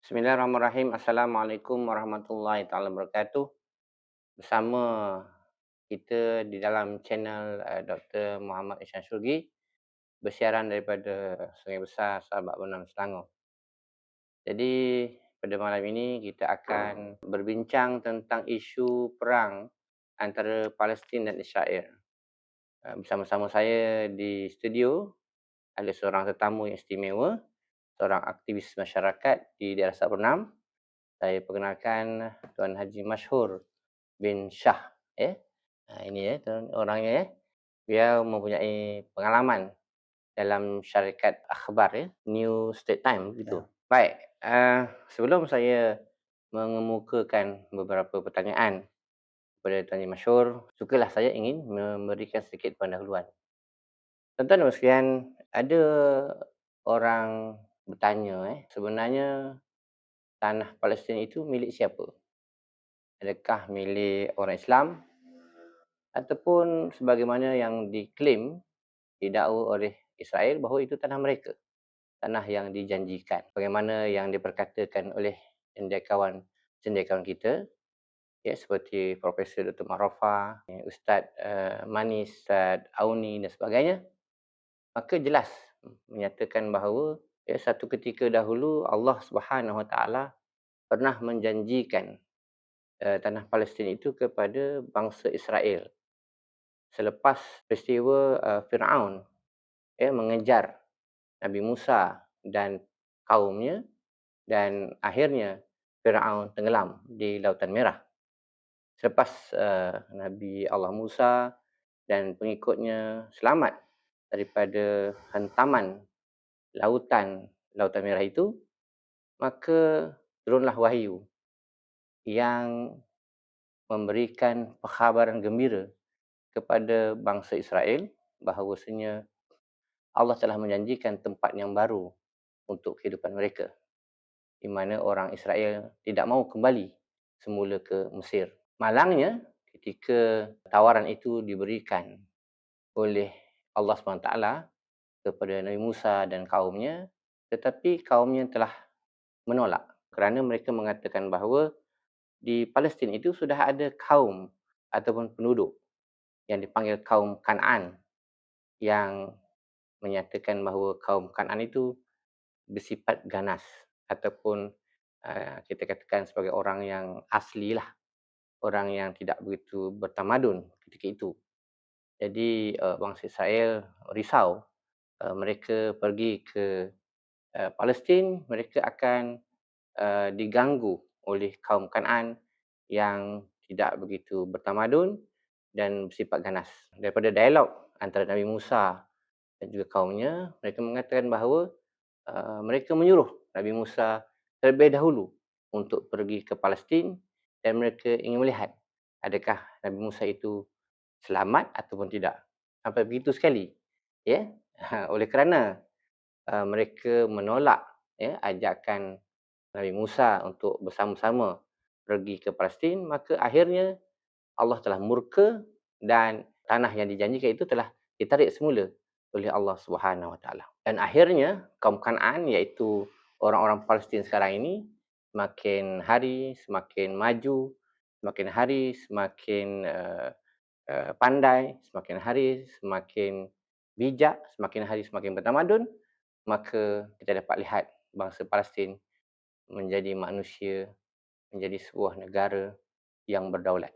Bismillahirrahmanirrahim. Assalamualaikum warahmatullahi taala wabarakatuh. Bersama kita di dalam channel Dr. Muhammad Ishan Surgi, bersiaran daripada Sungai Besar Sabak Benam Selangor. Jadi pada malam ini kita akan berbincang tentang isu perang antara Palestin dan Israel. Bersama-sama saya di studio ada seorang tetamu yang istimewa, seorang aktivis masyarakat di daerah Sabak Benam. Saya perkenalkan Tuan Haji Mashhur bin Shah. Ini tuan orangnya Dia mempunyai pengalaman dalam syarikat akhbar New State Time gitu. Baik, sebelum saya mengemukakan beberapa pertanyaan kepada Tuan Haji Mashhur, sukalah saya ingin memberikan sedikit pendahuluan. Tuan-tuan dan sekalian, ada orang bertanya sebenarnya tanah Palestin itu milik siapa? Adakah milik orang Islam ataupun sebagaimana yang diklaim, didakwa oleh Israel bahawa itu tanah mereka, tanah yang dijanjikan. Bagaimana yang diperkatakan oleh cendekiawan kita, seperti Profesor Dr. Marofa, Ustaz Manis, Ustaz Auni dan sebagainya, maka jelas menyatakan bahawa satu ketika dahulu Allah Subhanahu Wa Taala pernah menjanjikan tanah Palestin itu kepada bangsa Israel selepas peristiwa Firaun mengejar Nabi Musa dan kaumnya, dan akhirnya Firaun tenggelam di Lautan Merah. Selepas Nabi Allah Musa dan pengikutnya selamat daripada hantaman Lautan Merah itu, maka turunlah wahyu yang memberikan perkhabaran gembira kepada bangsa Israel bahawasanya Allah telah menjanjikan tempat yang baru untuk kehidupan mereka, di mana orang Israel tidak mahu kembali semula ke Mesir. Malangnya ketika tawaran itu diberikan oleh Allah SWT kepada Nabi Musa dan kaumnya, tetapi kaumnya telah menolak kerana mereka mengatakan bahawa di Palestin itu sudah ada kaum ataupun penduduk yang dipanggil kaum Kan'an, yang menyatakan bahawa kaum Kan'an itu bersifat ganas ataupun kita katakan sebagai orang yang asli lah, orang yang tidak begitu bertamadun ketika itu. Jadi bangsa Israel risau, mereka pergi ke Palestin, mereka akan diganggu oleh kaum Kan'an yang tidak begitu bertamadun dan bersifat ganas. Daripada dialog antara Nabi Musa dan juga kaumnya, mereka mengatakan bahawa mereka menyuruh Nabi Musa terlebih dahulu untuk pergi ke Palestin dan mereka ingin melihat adakah Nabi Musa itu selamat ataupun tidak. Sampai begitu sekali. Oleh kerana mereka menolak ajakan Nabi Musa untuk bersama-sama pergi ke Palestin, maka akhirnya Allah telah murka dan tanah yang dijanjikan itu telah ditarik semula oleh Allah Subhanahu Wa Taala. Dan akhirnya kaum Kan'an, iaitu orang-orang Palestin sekarang ini, semakin hari semakin maju, semakin hari semakin pandai, semakin hari semakin bijak, semakin hari semakin bertamadun, maka kita dapat lihat bangsa Palestin menjadi manusia, menjadi sebuah negara yang berdaulat.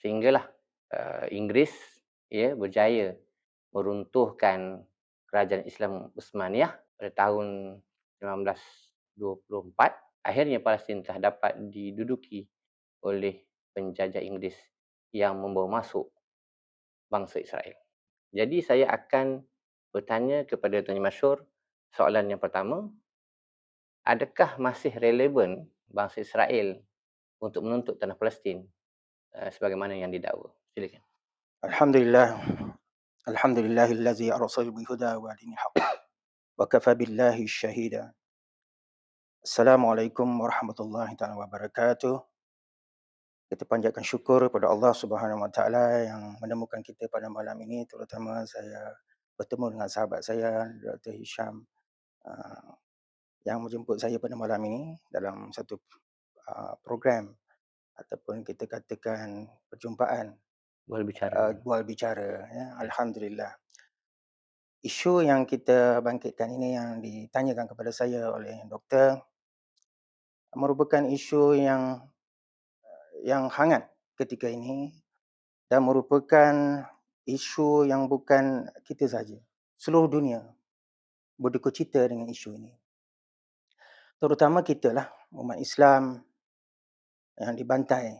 Sehinggalah Inggeris berjaya meruntuhkan kerajaan Islam Uthmaniyah pada tahun 1924. Akhirnya Palestin telah dapat diduduki oleh penjajah Inggeris yang membawa masuk bangsa Israel. Jadi saya akan bertanya kepada Tuan Mashhur, soalan yang pertama, adakah masih relevan bangsa Israel untuk menuntut tanah Palestin sebagaimana yang didakwa? Silakan. Alhamdulillah, alhamdulillahillazi arsala bil huda wa dinil haq wa kafa billahi syahida. Assalamualaikum warahmatullahi taala wabarakatuh. Kita panjatkan syukur kepada Allah Subhanahu wa taala yang menemukan kita pada malam ini, terutama saya bertemu dengan sahabat saya Dr. Hisham yang menjemput saya pada malam ini dalam satu program ataupun kita katakan perjumpaan Boleh bicara. bual bicara ya. Ya. Alhamdulillah. Isu yang kita bangkitkan ini yang ditanyakan kepada saya oleh doktor merupakan isu yang hangat ketika ini dan merupakan isu yang bukan kita saja. Seluruh dunia berduka cita dengan isu ini. Terutama kita lah, umat Islam yang dibantai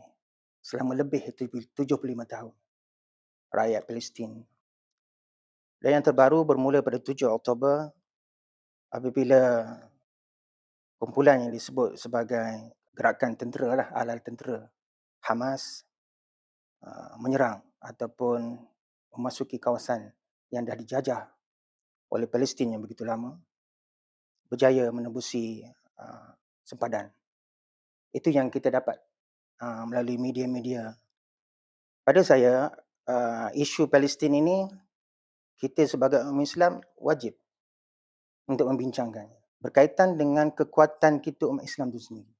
selama lebih 75 tahun. Rakyat Palestin. Dan yang terbaru bermula pada 7 Oktober apabila kumpulan yang disebut sebagai gerakan tentera lah, alal tentera Hamas menyerang ataupun memasuki kawasan yang dah dijajah oleh Palestin yang begitu lama, berjaya menembusi sempadan. Itu yang kita dapat melalui media-media. Pada saya, isu Palestin ini kita sebagai umat Islam wajib untuk membincangkannya berkaitan dengan kekuatan kita umat Islam itu sendiri.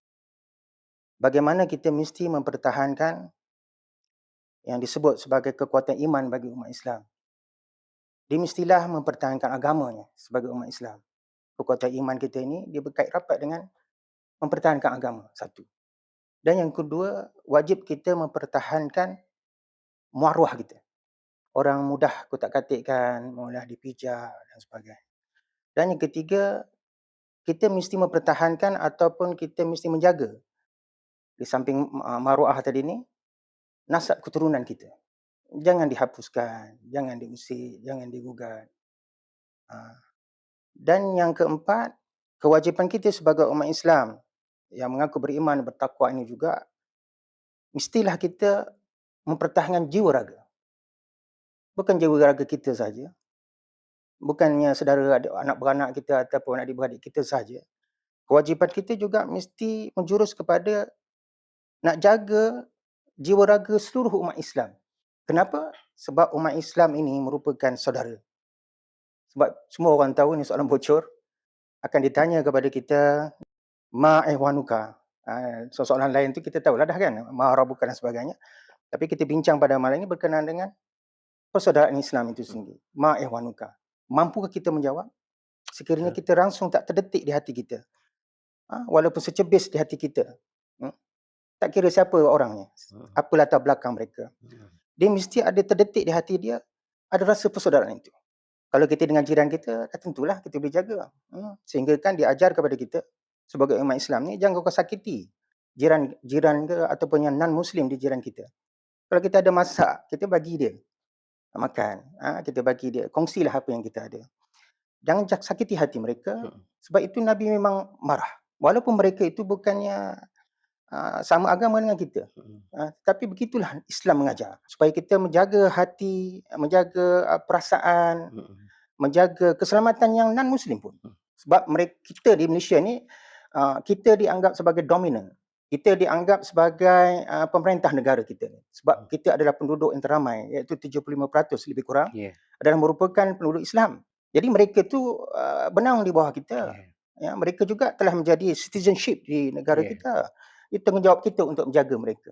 Bagaimana kita mesti mempertahankan yang disebut sebagai kekuatan iman bagi umat Islam. Dia mestilah mempertahankan agamanya sebagai umat Islam. Kekuatan iman kita ini dia berkait rapat dengan mempertahankan agama, satu. Dan yang kedua, wajib kita mempertahankan maruah kita. Orang mudah kutak-katikkan, mudah dipijak dan sebagainya. Dan yang ketiga, kita mesti mempertahankan ataupun kita mesti menjaga di samping maruah tadi ni, nasab keturunan kita. Jangan dihapuskan, jangan diusir, jangan digugat. Dan yang keempat, kewajipan kita sebagai umat Islam yang mengaku beriman bertakwa ini juga, mestilah kita mempertahankan jiwa raga. Bukan jiwa raga kita saja. Bukannya saudara anak beranak kita ataupun adik-beradik kita saja. Kewajipan kita juga mesti menjurus kepada nak jaga jiwa raga seluruh umat Islam. Kenapa? Sebab umat Islam ini merupakan saudara. Sebab semua orang tahu ni soalan bocor. Akan ditanya kepada kita, ma ihwanuka. Soalan lain tu kita tahulah dah kan, ma rabbuka dan sebagainya. Tapi kita bincang pada malam ini berkenaan dengan persaudaraan Islam itu sendiri. Ma ihwanuka. Mampukah kita menjawab? Sekiranya kita langsung tak terdetik di hati kita. Walaupun secebis di hati kita. Tak kira siapa orangnya. Apa latar belakang mereka. Dia mesti ada terdetik di hati dia, ada rasa persaudaraan itu. Kalau kita dengan jiran kita, tentulah kita boleh jaga. Sehingga kan diajar kepada kita, sebagai umat Islam ni, jangan kau sakiti jiran ke ataupun yang non-Muslim di jiran kita. Kalau kita ada masak, kita bagi dia makan. Kita bagi dia, kongsilah apa yang kita ada. Jangan sakiti hati mereka, sebab itu Nabi memang marah. Walaupun mereka itu bukannya sama agama dengan kita. Tapi begitulah Islam mengajar. Supaya kita menjaga hati, menjaga perasaan, menjaga keselamatan yang non-Muslim pun. Sebab kita di Malaysia ni, kita dianggap sebagai dominan. Kita dianggap sebagai pemerintah negara kita. Sebab kita adalah penduduk yang teramai, iaitu 75% lebih kurang, adalah merupakan penduduk Islam. Jadi mereka tu benang di bawah kita. Ya, mereka juga telah menjadi citizenship di negara kita. Itu tanggungjawab kita untuk menjaga mereka.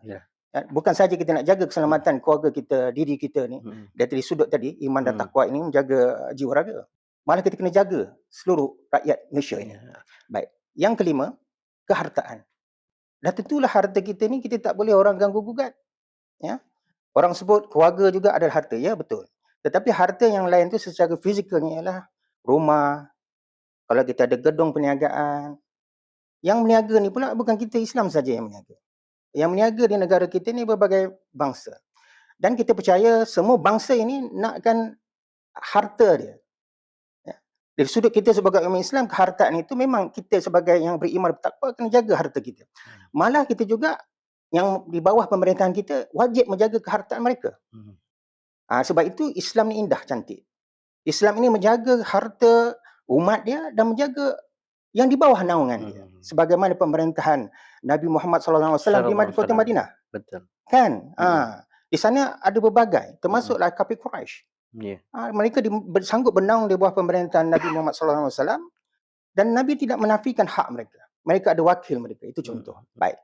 Bukan saja kita nak jaga keselamatan keluarga kita, diri kita ni, dari sudut tadi, iman dan takwa ini menjaga jiwa raga. Malah kita kena jaga seluruh rakyat Malaysia ini. Baik. Yang kelima, kehartaan. Dah tentulah harta kita ni kita tak boleh orang ganggu gugat. Ya. Orang sebut keluarga juga adalah harta. Ya, betul. Tetapi harta yang lain tu secara fizikalnya ialah rumah. Kalau kita ada gedung perniagaan. Yang meniaga ni pula bukan kita Islam saja yang meniaga. Yang meniaga di negara kita ni berbagai bangsa. Dan kita percaya semua bangsa ini nakkan harta dia. Ya. Dari sudut kita sebagai umat Islam, kehartaan itu memang kita sebagai yang beriman bertakwa kena jaga harta kita. Malah kita juga yang di bawah pemerintahan kita wajib menjaga kehartaan mereka. Sebab itu Islam ni indah, cantik. Islam ini menjaga harta umat dia dan menjaga yang di bawah naungan dia. Sebagaimana pemerintahan Nabi Muhammad SAW di kota Madinah. Betul. Kan? Di sana ada berbagai, termasuklah kafir Quraisy. Mereka sanggup bernaung di bawah pemerintahan Nabi Muhammad SAW Dan Nabi tidak menafikan hak mereka. Mereka ada wakil mereka. Itu contoh. Baik.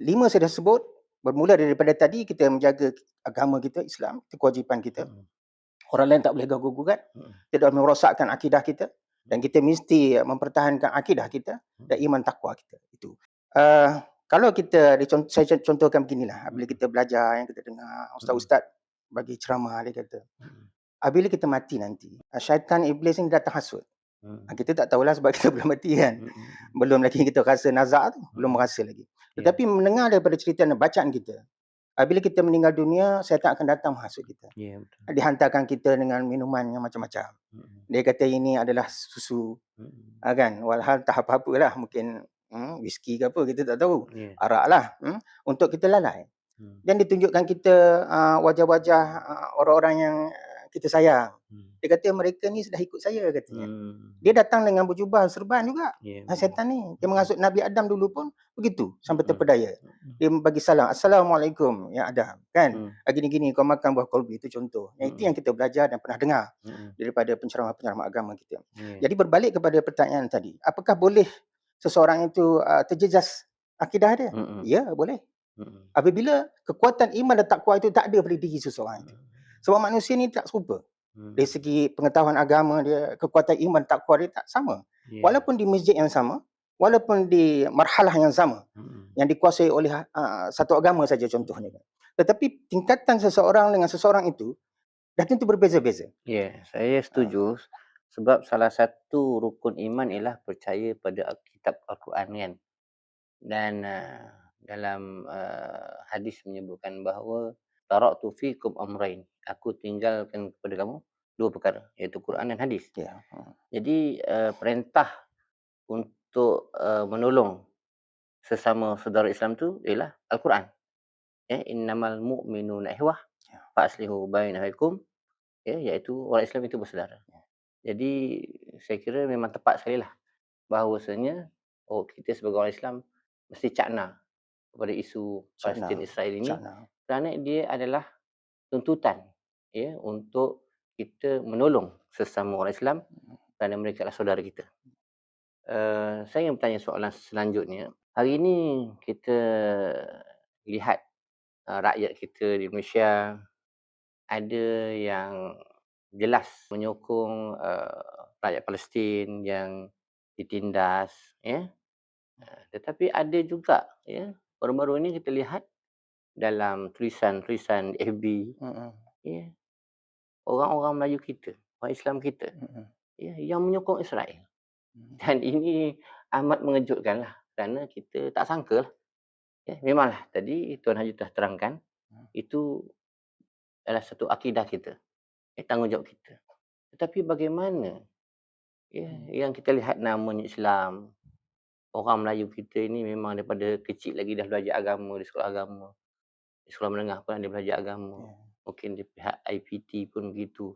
5 saya dah sebut. Bermula daripada tadi kita menjaga agama kita, Islam. Itu kewajipan kita. Orang lain tak boleh ganggu-gugat. Tidak merosakkan akidah kita. Dan kita mesti mempertahankan akidah kita dan iman takwa kita. Itu. Kalau kita, saya contohkan beginilah. Bila kita belajar, yang kita dengar, ustaz-ustaz bagi ceramah, dia kata, bila kita mati nanti, syaitan iblis ni datang hasut. Kita tak tahulah sebab kita belum mati kan. Belum lagi kita rasa nazak tu. Belum rasa lagi. Tetapi mendengar daripada cerita dan bacaan kita, bila kita meninggal dunia, syaitan akan datang menghasut kita. Dihantarkan kita dengan minuman yang macam-macam. Dia kata ini adalah susu. Kan? Walhal tak apa-apa lah. Mungkin whisky ke apa, kita tak tahu. Arak lah. Untuk kita lalai. Dan ditunjukkan kita wajah-wajah orang-orang yang kita sayang. Dia kata mereka ni sudah ikut saya katanya. Dia datang dengan berjubah serban juga. Syaitan ni. Dia menghasut Nabi Adam dulu pun begitu. Sampai terpedaya. Dia bagi salam. Assalamualaikum ya Adam. Kan? Gini-gini kau makan buah kolbi. Itu contoh. Itu yang kita belajar dan pernah dengar. Daripada penceramah-penceramah agama kita. Jadi berbalik kepada pertanyaan tadi. Apakah boleh seseorang itu terjejas akidah dia? Ya, boleh. Apabila kekuatan iman dan takwa itu tak ada pada diri seseorang itu. Sebab manusia ni tak serupa. Dari segi pengetahuan agama dia, kekuatan iman takwa dia tak sama. Walaupun di masjid yang sama, walaupun di marhalah yang sama, yang dikuasai oleh satu agama saja contohnya. Tetapi tingkatan seseorang dengan seseorang itu dah tentu berbeza-beza. Ya, saya setuju. Sebab salah satu rukun iman ialah percaya pada kitab Al-Quran kan. Dan dalam hadis menyebutkan bahawa taraktu fikum amrain. Aku tinggalkan kepada kamu 2 perkara, iaitu Quran dan hadis. Jadi perintah untuk menolong sesama saudara Islam tu ialah Al-Quran. Innamal mu'minuna ihwah fa aslihu bainahum, iaitu orang Islam itu bersaudara. Jadi saya kira memang tepat sekali lah bahawasanya kita sebagai orang Islam mesti cakna kepada isu Palestin Israel ini, kerana dia adalah tuntutan untuk kita menolong sesama orang Islam kerana mereka adalah saudara kita. Saya ingin bertanya soalan selanjutnya. Hari ini kita lihat rakyat kita di Malaysia ada yang jelas menyokong rakyat Palestin yang ditindas, tetapi ada juga baru-baru ini kita lihat dalam tulisan-tulisan FB orang-orang Melayu kita, orang Islam kita yang menyokong Israel. Dan ini amat mengejutkanlah kerana kita tak sangka lah. Memanglah tadi Tuan Haji telah terangkan itu adalah satu akidah kita, tanggungjawab kita. Tetapi bagaimana yang kita lihat namanya Islam, orang Melayu kita ini memang daripada kecil lagi dah belajar agama di sekolah agama. Di sekolah menengah pun ada belajar agama. Mungkin di pihak IPT pun begitu.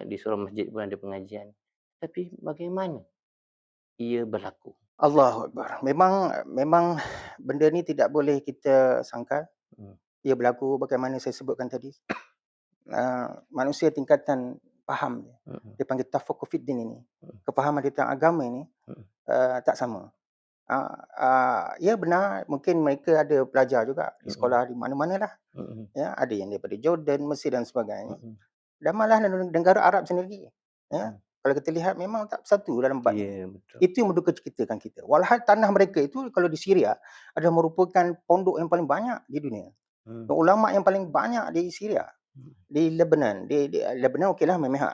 Di seorang masjid pun ada pengajian. Tapi bagaimana ia berlaku? Allahu Akbar. Memang benda ni tidak boleh kita sangkal. Ia berlaku bagaimana saya sebutkan tadi. Manusia tingkatan faham dia. Dia panggil tafaqquh fid din ini. Kefahaman dia tentang agama ini tak sama. Ya benar, mungkin mereka ada belajar juga di sekolah di mana-mana lah. Ada yang daripada Jordan, Mesir dan sebagainya. Dan malah negara Arab sendiri. Kalau kita lihat memang tak bersatu dalam bab ini. Itu yang mendukacitakan kita. Walhal tanah mereka itu kalau di Syria adalah merupakan pondok yang paling banyak di dunia. Ulama yang paling banyak di Syria. Di Lebanon. Di Lebanon okeylah memang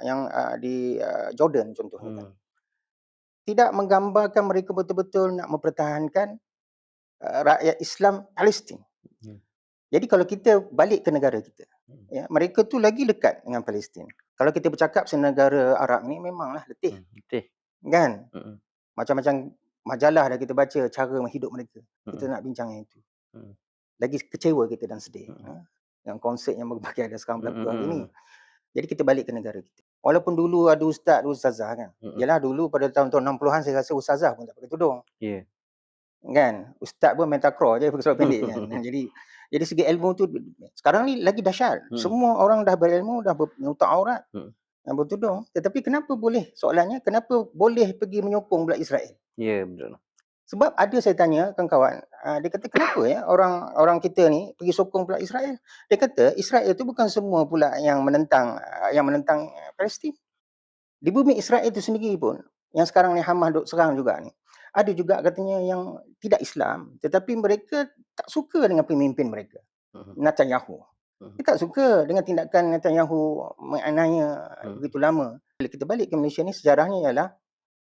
yang di Jordan contohnya. Tidak menggambarkan mereka betul-betul nak mempertahankan rakyat Islam Palestin. Jadi kalau kita balik ke negara kita, mereka tu lagi dekat dengan Palestin. Kalau kita bercakap senegara Arab ni memanglah letih. Kan? Macam-macam majalah dah kita baca cara hidup mereka. Kita nak bincang yang itu. Lagi kecewa kita dan sedih. Yang konsert yang berbagai ada sekarang berlaku hari ini. Jadi kita balik ke negara kita. Walaupun dulu ada ustaz, ada ustazah kan. Yalah dulu pada tahun-tahun 60-an saya rasa ustazah pun tak pakai tudung. Kan? Ustaz pun main takraw je pakai seluar pendek kan. Jadi segi ilmu tu sekarang ni lagi dahsyat. Semua orang dah berilmu, dah menutup aurat. yang bertudung. Tetapi kenapa boleh, soalannya, kenapa boleh pergi menyokong pula Israel? Ya, betul. Sebab ada saya tanya kawan-kawan, dia kata kenapa ya orang kita ni pergi sokong pula Israel? Dia kata Israel tu bukan semua pula yang menentang Palestin. Di bumi Israel itu sendiri pun, yang sekarang ni Hamas duk serang juga ni, ada juga katanya yang tidak Islam, tetapi mereka tak suka dengan pemimpin mereka, Mhm. Netanyahu. Mhm. Dia tak suka dengan tindakan Netanyahu menganiaya begitu lama. Bila kita balik ke Malaysia ni, sejarahnya ialah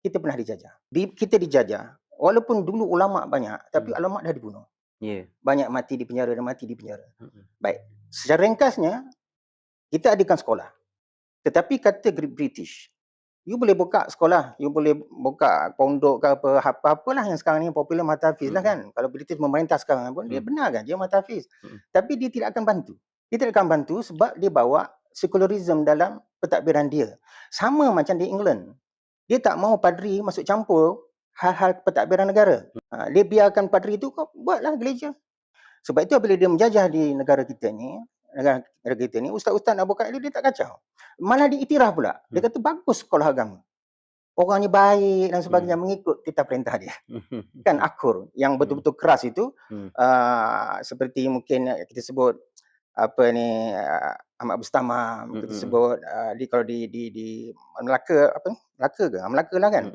kita pernah dijajah. Kita dijajah, walaupun dulu ulama' banyak, tapi ulama' dah dibunuh. Ya. Banyak mati di penjara dan mati di penjara. Mhm. Baik, secara ringkasnya, kita adakan sekolah. Tetapi kata British, you boleh buka sekolah, you boleh buka pondok ke apa-apalah yang sekarang ni popular Matafiz lah kan. Kalau British memerintah sekarang pun, dia benar kan, dia Matafiz. Tapi dia tidak akan bantu. Dia tidak akan bantu sebab dia bawa secularism dalam pentadbiran dia. Sama macam di England. Dia tak mau padri masuk campur hal-hal pentadbiran negara. Dia biarkan padri itu, kau buatlah gereja. Sebab itu bila dia menjajah di negara kita ni, ustaz-ustaz nak buka dia tak kacau. Malah diiktiraf pula. Dia kata bagus sekolah agama. Orangnya baik dan sebagainya, mengikut titah perintah dia. Kan akur yang betul-betul keras itu, seperti mungkin kita sebut apa ni, Ahmad Bustama, kita sebut kalau di Melaka, apa ni? Melaka ke? Melaka lah kan.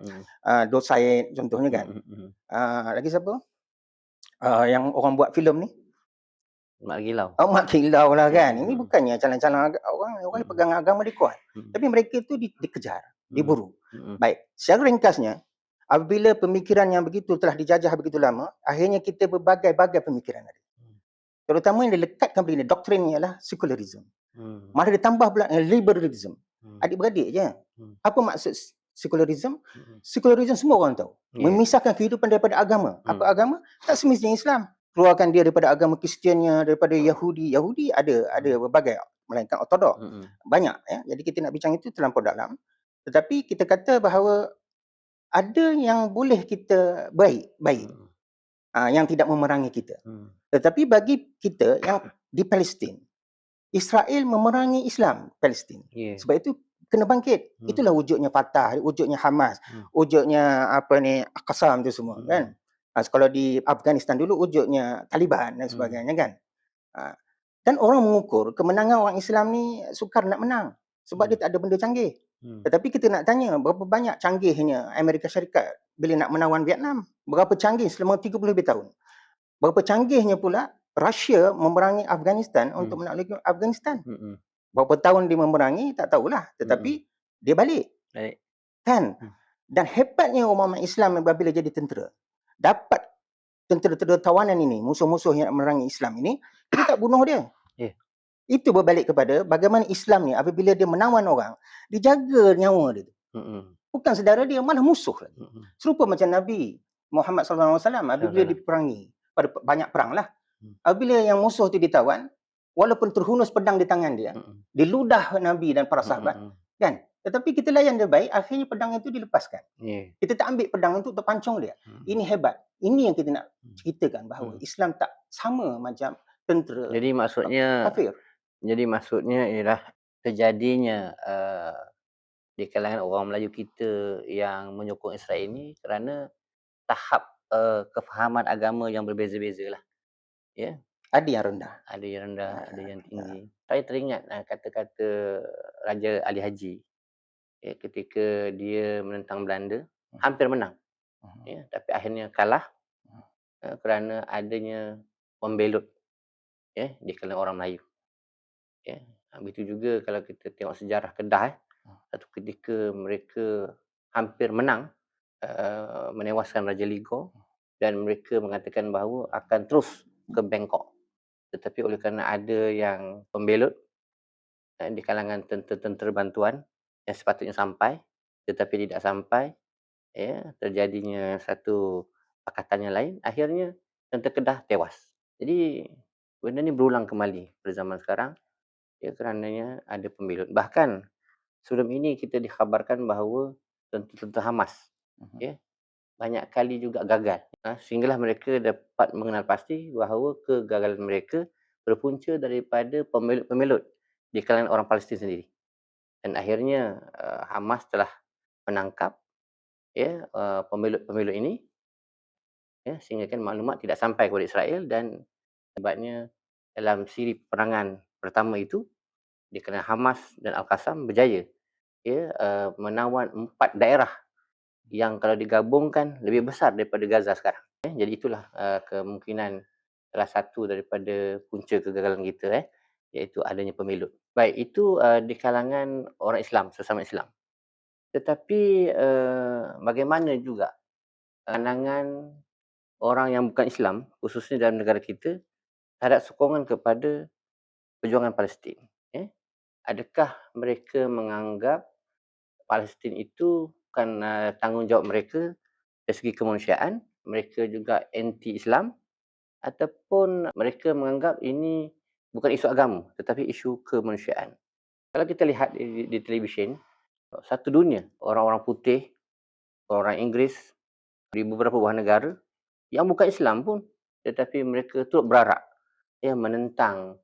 Dul Said contohnya kan. Lagi siapa? Yang orang buat filem ni. Mak Gilau. Mak Kilau lah kan. Ini bukannya calon-calon orang yang pegang agama dia kuat. Tapi mereka tu dikejar, diburu. Baik, secara ringkasnya, apabila pemikiran yang begitu telah dijajah begitu lama, akhirnya kita berbagai-bagai pemikiran ada. Terutama yang dilekatkan pada ini, doktrinnya ialah secularism. Malah ditambah pula liberalism. Adik-beradik je. Apa maksud secularism? Secularism semua orang tahu. Memisahkan kehidupan daripada agama. Apa agama? Tak semestinya Islam. Keluarkan dia daripada agama Kristiannya, daripada Yahudi. Yahudi ada berbagai, melainkan Ortodok. Banyak ya. Jadi kita nak bincang itu terlampau dalam. Tetapi kita kata bahawa ada yang boleh kita baik. Yang tidak memerangi kita. Tetapi bagi kita yang di Palestin, Israel memerangi Islam Palestin. Sebab itu kena bangkit. Itulah wujudnya Fatah, wujudnya Hamas, wujudnya apa ni, Al-Qassam tu semua kan. Kalau di Afghanistan dulu wujudnya Taliban dan sebagainya kan. Dan orang mengukur kemenangan orang Islam ni sukar nak menang sebab dia tak ada benda canggih. Tetapi kita nak tanya berapa banyak canggihnya Amerika Syarikat bila nak menawan Vietnam? Berapa canggih selama 30 lebih tahun? Berapa canggihnya pula Rusia memerangi Afghanistan untuk menaklukkan Afghanistan? Berapa tahun dia memerangi tak tahulah, tetapi dia balik. Kan? Dan hebatnya umat Islam apabila jadi tentera, dapat tentera-tentera tawanan ini, musuh-musuh yang memerangi Islam ini, kita tak bunuh dia. Itu berbalik kepada bagaimana Islam ni apabila dia menawan orang, dijaga nyawa dia. Bukan saudara dia, malah musuh lagi. Serupa macam Nabi Muhammad SAW apabila diperangi, pada banyak perang lah. Apabila yang musuh tu ditawan, walaupun terhunus pedang di tangan dia, diludah Nabi dan para sahabat, kan? Tetapi kita layan dia baik, akhirnya pedang itu dilepaskan. Kita tak ambil pedang untuk pancung dia. Ini hebat. Ini yang kita nak ceritakan bahawa Islam tak sama macam tentera kafir. Jadi maksudnya ialah terjadinya di kalangan orang Melayu kita yang menyokong Israel ini kerana tahap kefahaman agama yang berbeza-beza lah. Ya. Ada yang rendah. Ada yang rendah, ada yang tinggi. Saya teringat kata-kata Raja Ali Haji. Ya, ketika dia menentang Belanda, hampir menang. Ya, tapi akhirnya kalah kerana adanya pembelut ya, di kalangan orang Melayu. Ya. Begitu juga kalau kita tengok sejarah Kedah, satu ketika mereka hampir menang, menewaskan Raja Ligo, dan mereka mengatakan bahawa akan terus ke Bangkok. Tetapi oleh kerana ada yang pembelut di kalangan tentera bantuan yang sepatutnya sampai, tetapi tidak sampai, ya, terjadinya satu pakatan yang lain, akhirnya tentera Kedah tewas. Jadi benda ni berulang kembali pada zaman sekarang, ya, kerananya ada pembelut. Bahkan sebelum ini kita dikhabarkan bahawa tentera Hamas, ya, banyak kali juga gagal. Sehinggalah mereka dapat mengenal pasti bahawa kegagalan mereka berpunca daripada pembelut-pembelut di kalangan orang Palestin sendiri. dan akhirnya Hamas telah menangkap ya pemilik ini, ya, sehingga kan maklumat tidak sampai kepada Israel, dan akibatnya dalam siri peperangan pertama itu, di kerana Hamas dan Al-Qassam berjaya ya menawan 4 daerah yang kalau digabungkan lebih besar daripada Gaza sekarang. Jadi itulah kemungkinan salah satu daripada punca kegagalan kita, iaitu adanya pemilu. Baik, itu di kalangan orang Islam, sesama Islam. Tetapi bagaimana juga pandangan orang yang bukan Islam, khususnya dalam negara kita, terhadap sokongan kepada perjuangan Palestin? Adakah mereka menganggap Palestin itu bukan tanggungjawab mereka dari segi kemanusiaan, mereka juga anti-Islam, ataupun mereka menganggap ini bukan isu agama tetapi isu kemanusiaan? Kalau kita lihat di televisyen, satu dunia orang-orang putih, orang Inggeris di beberapa buah negara yang bukan Islam pun, tetapi mereka turut berarak menentang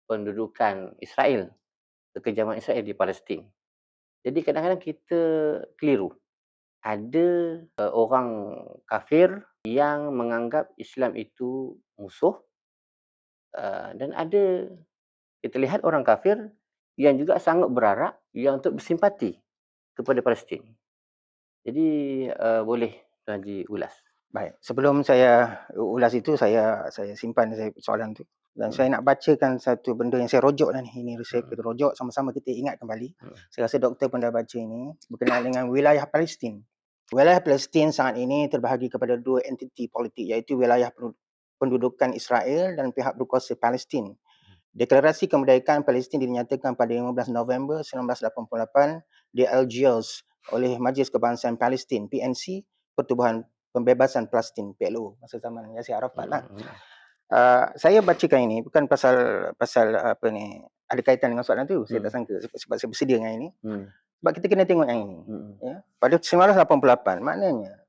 pendudukan Israel, kekejaman Israel di Palestin. Jadi kadang-kadang kita keliru. Ada orang kafir yang menganggap Islam itu musuh, dan ada kita lihat orang kafir yang juga sangat berarak yang untuk bersimpati kepada Palestin. Jadi boleh Tuan Haji ulas. Baik, sebelum saya ulas itu, saya simpan soalan tu. Dan saya nak bacakan satu benda yang saya rojok dah ni. Ini saya rojok, sama-sama kita ingat kembali. Saya rasa doktor pun dah baca ini. Berkenaan dengan wilayah Palestin. Wilayah Palestin saat ini terbahagi kepada dua entiti politik, iaitu wilayah pendudukan Israel dan pihak berkuasa Palestin. Deklarasi kemerdekaan Palestin dinyatakan pada 15 November 1988 di Algiers oleh Majlis Kebangsaan Palestin (PNC), Pertubuhan Pembebasan Palestin (PLO), masa zaman Yasir Arafat lah. Saya bacakan ini bukan pasal apa ni ada kaitan dengan soalan tu. Saya tak sangka sebab saya bersedia dengan ini. Sebab kita kena tengok yang ini. Ya. Pada 1988 maknanya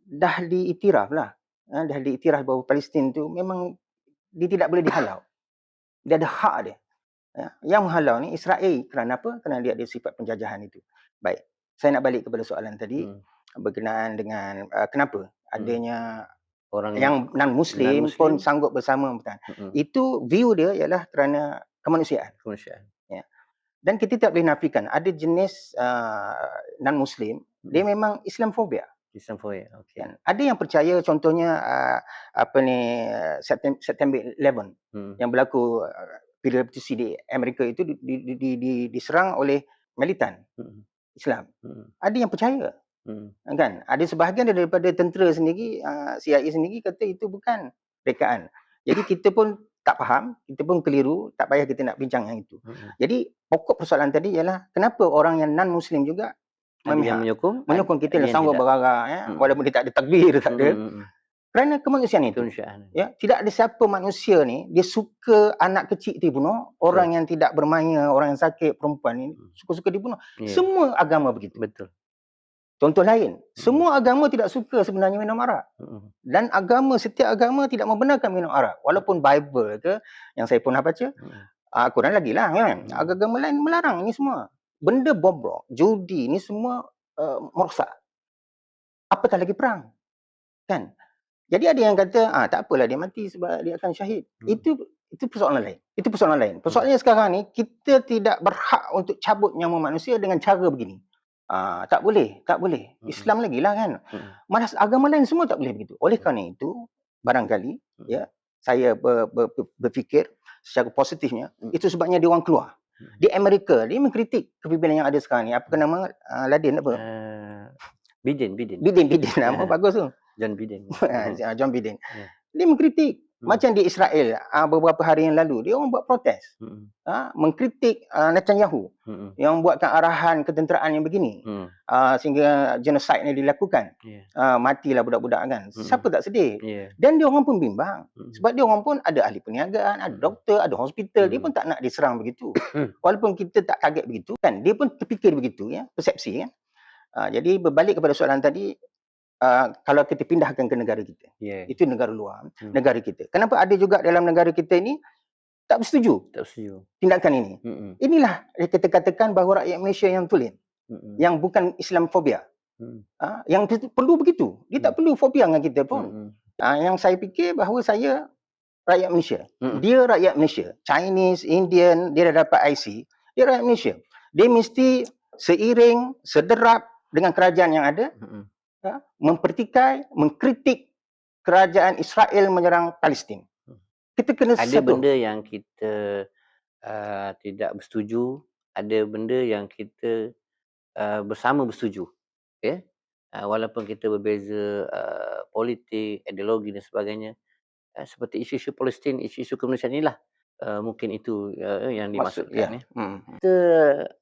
dah diiktiraf lah. Dah diiktiraf bahawa Palestin tu memang dia tidak boleh dihalau. Dia ada hak dia. Ya. Yang menghalau ni Israel. Kerana apa? Kerana dia ada sifat penjajahan itu. Baik. Saya nak balik kepada soalan tadi berkenaan dengan kenapa adanya orang yang non-Muslim pun sanggup bersama bertahan. Itu view dia ialah kerana kemanusiaan. Ya. Dan kita tak boleh nafikan ada jenis non-Muslim dia memang Islamfobia. Okay. Kan? Ada yang percaya, contohnya September 11 yang berlaku bila revolusi di Amerika itu diserang oleh militan Islam. Ada yang percaya. Kan? Ada sebahagian daripada tentera sendiri, CIA sendiri kata itu bukan rekaan. Jadi kita pun tak faham, kita pun keliru, tak payah kita nak bincang yang itu. Jadi pokok persoalan tadi ialah kenapa orang yang non-Muslim juga menyokong kita yang sanggup berarak, walaupun dia tak ada takbir, tak ada. Kerana kemanusiaan itu. Ya, tidak ada siapa manusia ni dia suka anak kecil dibunuh, orang yang tidak bermaya, orang yang sakit, perempuan ni suka-suka dibunuh. Semua agama begitu. Betul. Contoh lain, semua agama tidak suka sebenarnya minum arak. Dan setiap agama tidak membenarkan minum arak. Walaupun Bible ke, yang saya pernah baca, Quran lagi lah kan. Agama lain melarang ini semua. Benda bobrok, judi, ni semua merosak. Apatah lagi perang. Kan? Jadi ada yang kata, tak apalah dia mati sebab dia akan syahid. Itu persoalan lain. Itu persoalan lain. Persoalannya sekarang ni, kita tidak berhak untuk cabut nyawa manusia dengan cara begini. Tak boleh. Islam lagi lah kan. Malah agama lain semua tak boleh begitu. Oleh kerana itu, barangkali ya saya berfikir secara positifnya, itu sebabnya dia orang keluar. Di Amerika, dia mengkritik kepimpinan yang ada sekarang ni. Apa nama? Ladin apa? Biden. Nama bagus tu. John Biden. John Biden. Dia mengkritik. Macam di Israel, beberapa hari yang lalu, dia orang buat protes. Mengkritik Netanyahu. Yang buatkan arahan ketenteraan yang begini. Sehingga genosid ni dilakukan. Matilah budak-budak kan. Siapa tak sedih? Dan dia orang pun bimbang. Sebab dia orang pun ada ahli perniagaan, ada doktor, ada hospital. Dia pun tak nak diserang begitu. Walaupun kita tak kaget begitu kan. Dia pun terfikir begitu ya, persepsi kan. Jadi berbalik kepada soalan tadi, kalau kita pindahkan ke negara kita, itu negara luar, negara kita. Kenapa ada juga dalam negara kita ini tak bersetuju Tak setuju. tindakan ini. Inilah kita katakan bahawa rakyat Malaysia yang tulen, yang bukan Islamfobia. Yang perlu begitu. Dia tak perlu fobia dengan kita pun. Yang saya fikir bahawa saya rakyat Malaysia. Dia rakyat Malaysia. Chinese, Indian, dia dah dapat IC. Dia rakyat Malaysia. Dia mesti seiring, sederap dengan kerajaan yang ada, mempertikai, mengkritik kerajaan Israel menyerang Palestin. Kita kena Ada benda yang kita tidak bersetuju, ada benda yang kita bersama bersetuju. Ya? Walaupun kita berbeza politik, ideologi dan sebagainya. Seperti isu-isu Palestin, isu-isu kemanusiaan inilah mungkin itu yang dimaksudkan. Kita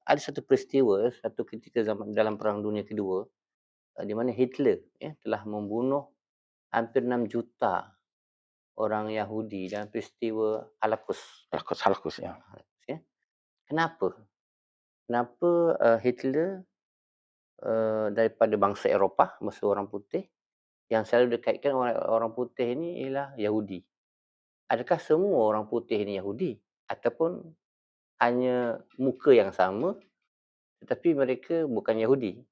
ada satu peristiwa, satu ketika dalam Perang Dunia Kedua, di mana Hitler telah membunuh hampir 6 juta orang Yahudi dalam peristiwa Holocaust. Holocaust, ya. Kenapa? Kenapa Hitler daripada bangsa Eropah, bangsa orang putih, yang selalu dikaitkan orang putih ini ialah Yahudi. Adakah semua orang putih ini Yahudi? Ataupun hanya muka yang sama, tetapi mereka bukan Yahudi?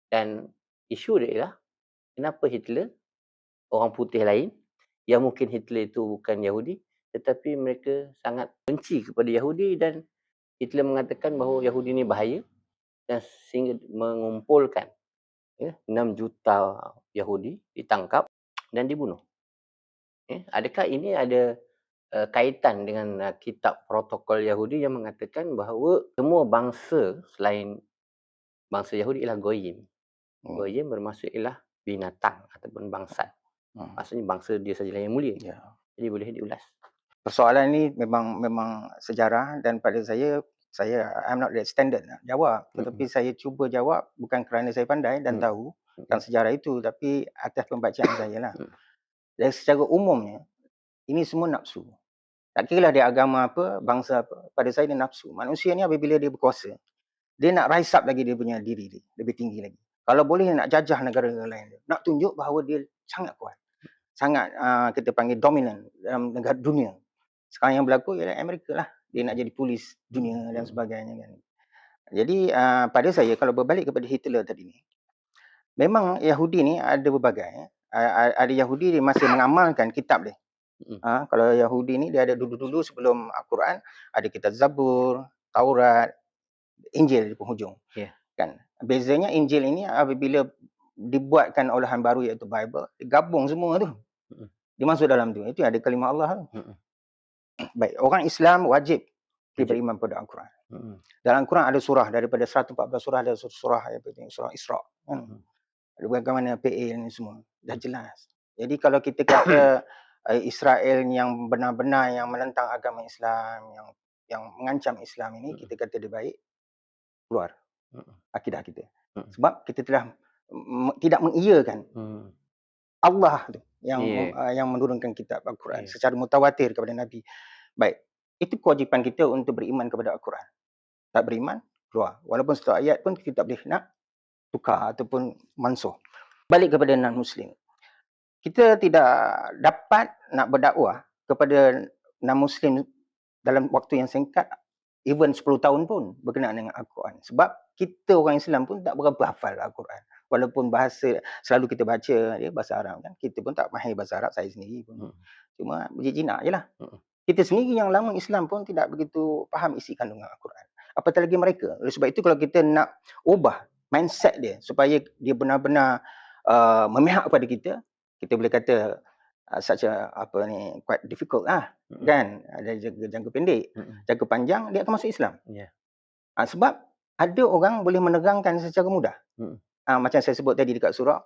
Dan isu dia ialah, kenapa Hitler, orang putih lain, yang mungkin Hitler itu bukan Yahudi, tetapi mereka sangat benci kepada Yahudi dan Hitler mengatakan bahawa Yahudi ini bahaya dan sehingga mengumpulkan 6 juta Yahudi ditangkap dan dibunuh. Adakah ini ada kaitan dengan kitab protokol Yahudi yang mengatakan bahawa semua bangsa selain bangsa Yahudi ialah Goyim. Goyim bermaksud ialah binatang ataupun bangsa. Maksudnya bangsa dia sajalah yang mulia. Jadi boleh diulas. Persoalan ni memang sejarah dan pada saya I'm not that standard nak jawab. Tetapi saya cuba jawab bukan kerana saya pandai dan tahu tentang sejarah itu, tapi atas pembacaan saya lah. Dan secara umumnya, ini semua nafsu. Tak kira lah dia agama apa, bangsa apa, pada saya dia nafsu. Manusia ni apabila dia berkuasa, dia nak rise up lagi dia punya diri dia, lebih tinggi lagi. Kalau boleh nak jajah negara-negara lain dia. Nak tunjuk bahawa dia sangat kuat. Sangat kita panggil dominan dalam negara dunia. Sekarang yang berlaku ialah Amerika lah. Dia nak jadi polis dunia dan sebagainya kan. Jadi pada saya kalau berbalik kepada Hitler tadi ni, memang Yahudi ni ada berbagai. Ada Yahudi dia masih mengamalkan kitab dia. Kalau Yahudi ni dia ada dulu-dulu sebelum Al-Quran, ada kitab Zabur, Taurat, Injil di penghujung. Kan. Bezanya Injil ini apabila dibuatkan olahan baru iaitu Bible, digabung semua tu. Dia masuk dalam tu. Itu ada kalimah Allah tu. Baik, orang Islam wajib dia beriman pada Al-Quran. Dalam Al-Quran ada surah daripada 114 surah, ada surah surah Isra kan. Bagaimana PA ni semua dah jelas. Jadi kalau kita kata Israel yang benar-benar yang menentang agama Islam, yang mengancam Islam ini, kita kata dia baik, keluar akidah kita. Sebab kita telah tidak mengiyakan Allah tu yang menurunkan kitab Al-Quran secara mutawatir kepada Nabi. Baik, itu kewajipan kita untuk beriman kepada Al-Quran. Tak beriman, keluar. Walaupun satu ayat pun kita tak boleh nak tukar ataupun mansuh. Balik kepada non-Muslim. Kita tidak dapat nak berdakwah kepada non-Muslim dalam waktu yang singkat, even 10 tahun pun berkenaan dengan Al-Quran. Sebab kita orang Islam pun tak berapa hafal Al-Quran. Walaupun bahasa selalu kita baca dia bahasa Arab kan. Kita pun tak mahir bahasa Arab, saya sendiri pun. Cuma berjinak je lah. Kita sendiri yang lama Islam pun tidak begitu faham isi kandungan Al-Quran. Apatah lagi mereka. Oleh sebab itu kalau kita nak ubah mindset dia supaya dia benar-benar memihak kepada kita, kita boleh kata quite difficult lah. Kan? Ada jangka pendek. Jangka panjang dia akan masuk Islam. Sebab ada orang boleh menerangkan secara mudah. Macam saya sebut tadi dekat surah,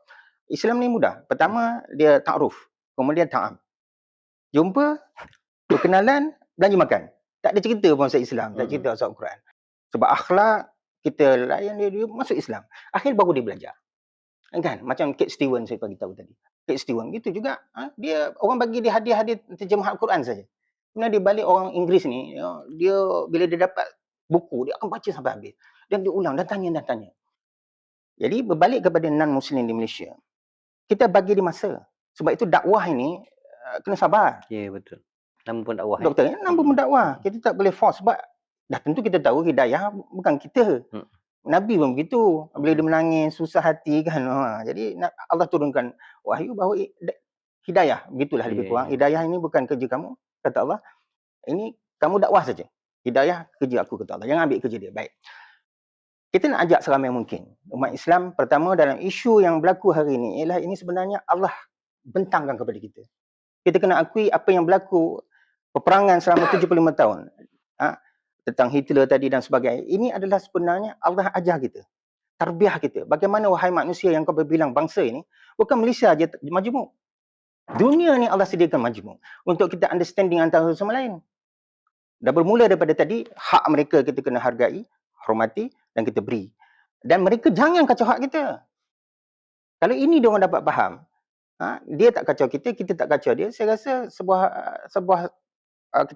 Islam ni mudah. Pertama dia ta'ruf, kemudian ta'am. Jumpa, berkenalan, belanja makan. Tak ada cerita pun pasal Islam, tak cerita pasal Al-Quran. Sebab akhlak kita layan dia masuk Islam. Akhir baru dia belajar. Kan? Macam Kate Stevens saya bagi tahu tadi. Kate Stevens gitu juga. Dia orang bagi dia hadiah-hadiah terjemah Al-Quran saja. Kemudian dia balik orang Inggeris ni, dia bila dia dapat buku, dia akan baca sampai habis. Dan dia ulang dan tanya. Jadi berbalik kepada non-Muslim di Malaysia, kita bagi dia masa. Sebab itu dakwah ini kena sabar. Ya, betul. Nama pun dakwah Doktor ni nama mendakwah. Kita tak boleh force sebab dah tentu kita tahu hidayah bukan kita. Nabi pun begitu. Bila dia menangis, susah hati kan. Jadi Allah turunkan wahyu bahawa hidayah. Begitulah lebih kurang. Hidayah ini bukan kerja kamu, kata Allah. Ini kamu dakwah saja. Hidayah kerja aku, kata Allah. Jangan ambil kerja dia. Baik. Kita nak ajak seramai mungkin. Umat Islam pertama dalam isu yang berlaku hari ini ialah ini sebenarnya Allah bentangkan kepada kita. Kita kena akui apa yang berlaku peperangan selama 75 tahun. Tentang Hitler tadi dan sebagainya. Ini adalah sebenarnya Allah ajar kita. Tarbiyah kita. Bagaimana wahai manusia yang kau berbilang bangsa ini, bukan Malaysia saja majmuk. Dunia ni Allah sediakan majmuk. Untuk kita understanding antara sama lain. Dah bermula daripada tadi, hak mereka kita kena hargai, hormati dan kita beri. Dan mereka jangan kacau hak kita. Kalau ini dia orang dapat faham, dia tak kacau kita, kita tak kacau dia, saya rasa sebuah